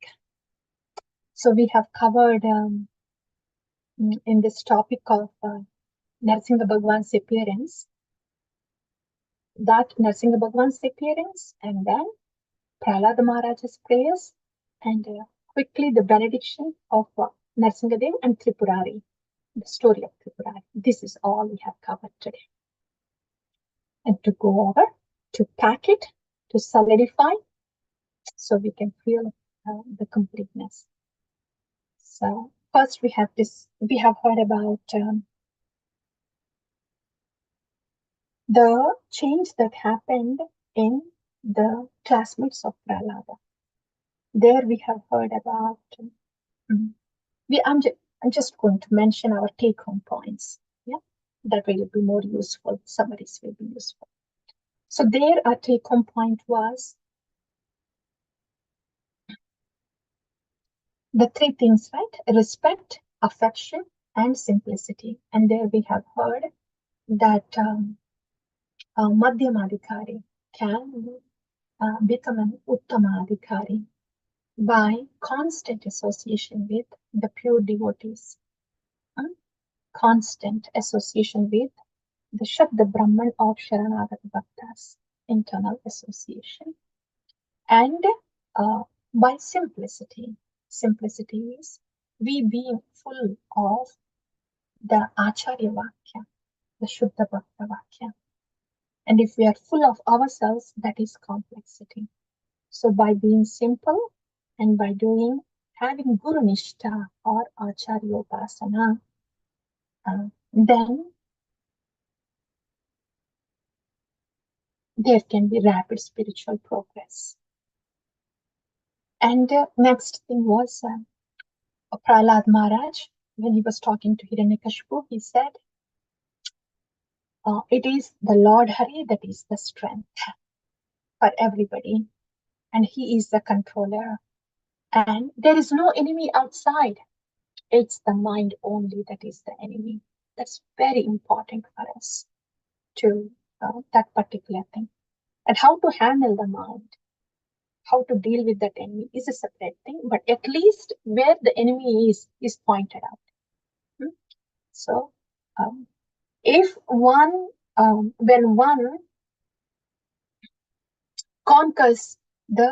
Speaker 1: So we have covered in this topic of Narasimha Bhagwan's appearance, that Narasimha Bhagwan's appearance, and then Prahlada Maharaja's prayers, and quickly the benediction of Narasimha Dev and Tripurari, the story of Tripurari. This is all we have covered today. And to go over, to pack it, to solidify, so we can feel the completeness. So first we have heard about the change that happened in the classmates of Prahlada. There we have heard about, I'm just going to mention our take-home points. Yeah, that will be more useful. Summaries will be useful. So there, our take-home point was the three things, right? Respect, affection, and simplicity. And there we have heard that Madhyamadhikari can become an Uttamadhikari by constant association with the pure devotees, constant association with the Shabda Brahman of Sharanagata Bhaktas, internal association, and by simplicity. Simplicity is we being full of the Acharya Vakya, the Shuddha Bhakta Vakya. And if we are full of ourselves, that is complexity. So by being simple and by having Guru Nishtha or Acharya Upasana, then there can be rapid spiritual progress. And next thing was Prahlad Maharaj, when he was talking to Hiranyakashipu, he said, it is the Lord Hari that is the strength for everybody, and he is the controller. And there is no enemy outside. It's the mind only that is the enemy. That's very important for us to that particular thing. And how to handle the mind, how to deal with that enemy is a separate thing, but at least where the enemy is pointed out. So if one, when one conquers the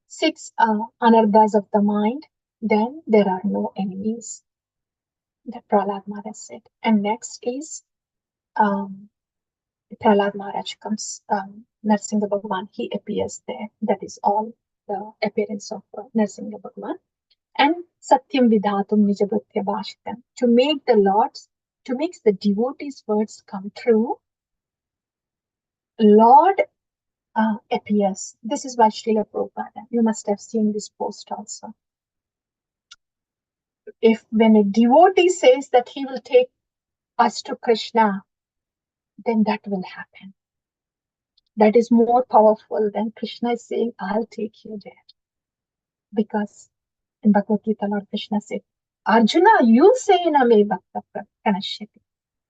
Speaker 1: six anarthas of the mind, then there are no enemies. That Prahlad Maharaj said. And next is Prahlad Maharaj comes, Narasimha Bhagwan, he appears there. That is all the appearance of Narasimha Bhagwan. And Satyam Vidatum Nijabhutya Bhashitam. To make the devotees' words come true, Lord appears. This is by Srila Prabhupada. You must have seen this post also. When a devotee says that he will take us to Krishna, then that will happen. That is more powerful than Krishna is saying, I'll take you there. Because in Bhagavad Gita, Lord Krishna said, Arjuna, you say Name Bhakta Pranashyati.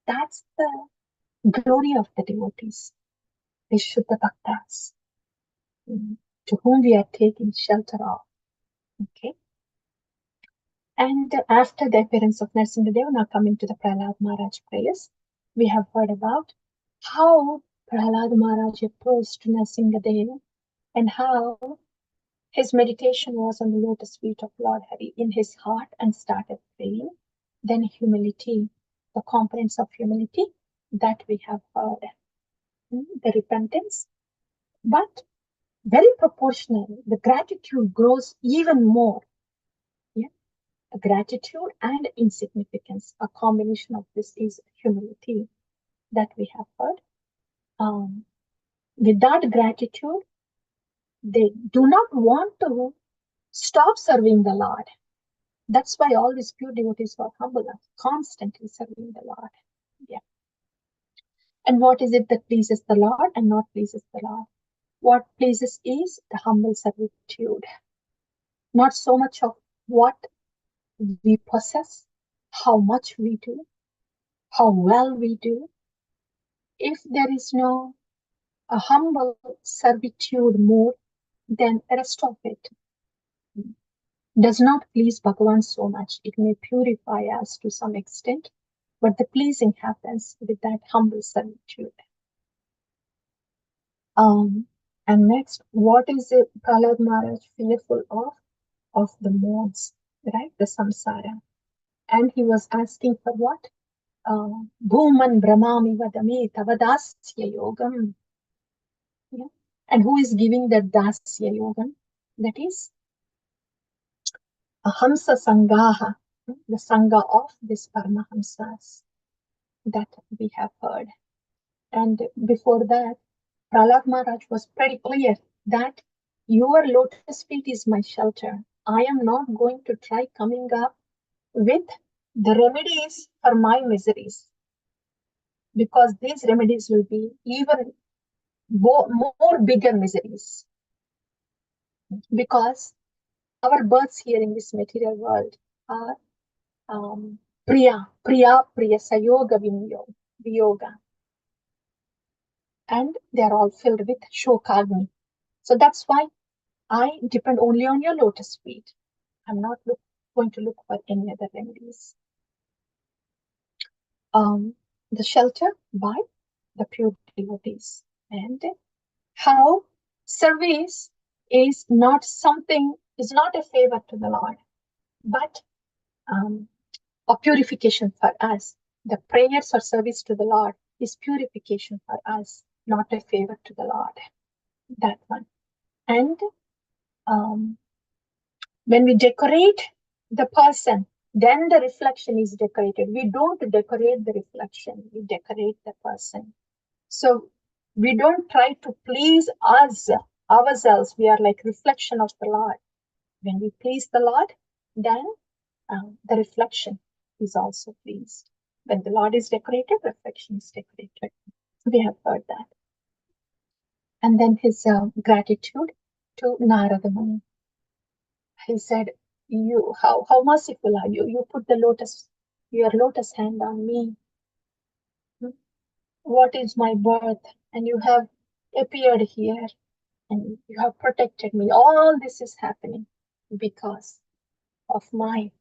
Speaker 1: That's the glory of the devotees. The Shuddha Bhaktas, to whom we are taking shelter of. Okay. And after the appearance of Rasajna Devi, now coming to the Prahlad Maharaj prayers, we have heard about how Prahlad Maharaj approached Rasajna Devi and how his meditation was on the lotus feet of Lord Hari in his heart and started praying. Then humility, the components of humility that we have heard, the repentance, but very proportional. The gratitude grows even more. Yeah, gratitude and insignificance. A combination of this is humility that we have heard. With that gratitude, they do not want to stop serving the Lord. That's why all these pure devotees were humble, constantly serving the Lord. Yeah. And what is it that pleases the Lord and not pleases the Lord? What pleases is the humble servitude. Not so much of what we possess, how much we do, how well we do. If there is no a humble servitude mood, then the rest of it does not please Bhagavan so much. It may purify us to some extent, but the pleasing happens with that humble servitude. And next, what is Prahlad Maharaj fearful of? Of the modes, right? The samsara. And he was asking for what? Bhuman Brahmami Vadame Tavadasya Yogam. Yeah. And who is giving that Dasya Yogam? That is Hamsa Sangaha, the Sangha of these Paramahamsas that we have heard. And before that, Prahlad Maharaj was pretty clear that your lotus feet is my shelter. I am not going to try coming up with the remedies for my miseries, because these remedies will be even more bigger miseries. Because our births here in this material world are Priya Sayoga Viyoga. And they are all filled with Shokagni. So that's why I depend only on your lotus feet. I'm not going to look for any other remedies. The shelter by the pure devotees. And how service is not a favor to the Lord, but a purification for us. The prayers or service to the Lord is purification for us, not a favor to the Lord. That one. And when we decorate the person, then the reflection is decorated. We don't decorate the reflection, we decorate the person. So we don't try to please ourselves. We are like reflection of the Lord. When we please the Lord, then the reflection is also pleased. When the Lord is decorated, reflection is decorated. We have heard that. And then his gratitude to Narada Muni. He said, how merciful are you? You put your lotus hand on me. What is my birth? And you have appeared here and you have protected me. All this is happening because of my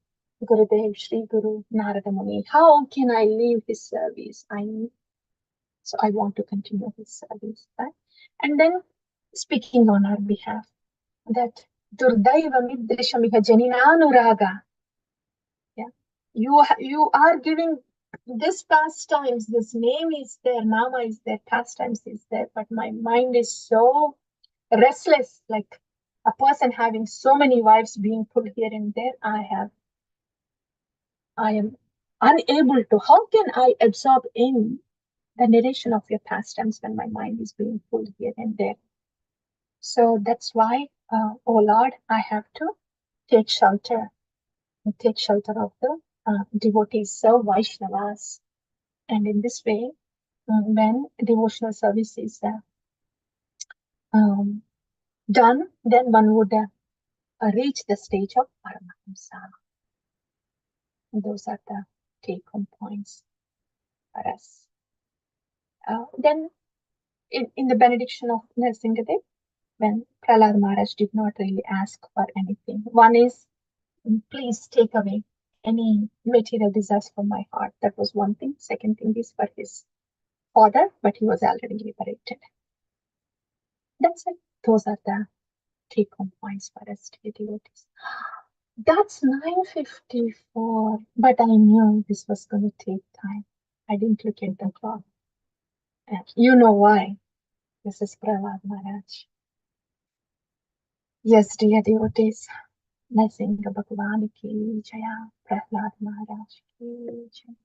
Speaker 1: Gurudev, Sri Guru Narada Muni. How can I leave his service? So I want to continue his service. Right? And then speaking on our behalf, that Durdaiva Midrishamiha Janinanuraga. Yeah. You are giving this pastimes, this name is there, Nama is there, pastimes is there, but my mind is so restless, like a person having so many wives being pulled here and there, I am unable to. How can I absorb in the narration of your pastimes when my mind is being pulled here and there? So that's why, oh Lord, I have to take shelter of the devotees, serve Vaishnavas. And in this way, when devotional service is um, done, then one would reach the stage of Paramahamsa. Those are the take-home points for us. Then, in the benediction of Nrsingadev, when Prahlad Maharaj did not really ask for anything, one is, please take away any material desires from my heart. That was one thing. Second thing is for his father, but he was already liberated. That's it. Those are the take-home points for us, dear devotees. That's 9:54, but I knew this was going to take time. I didn't look at the clock. You know why. This is Prahlad Maharaj. Yes, dear devotees. Nrsimha Bhagwan ki Jaya, Prahlad Maharaj ki Jaya.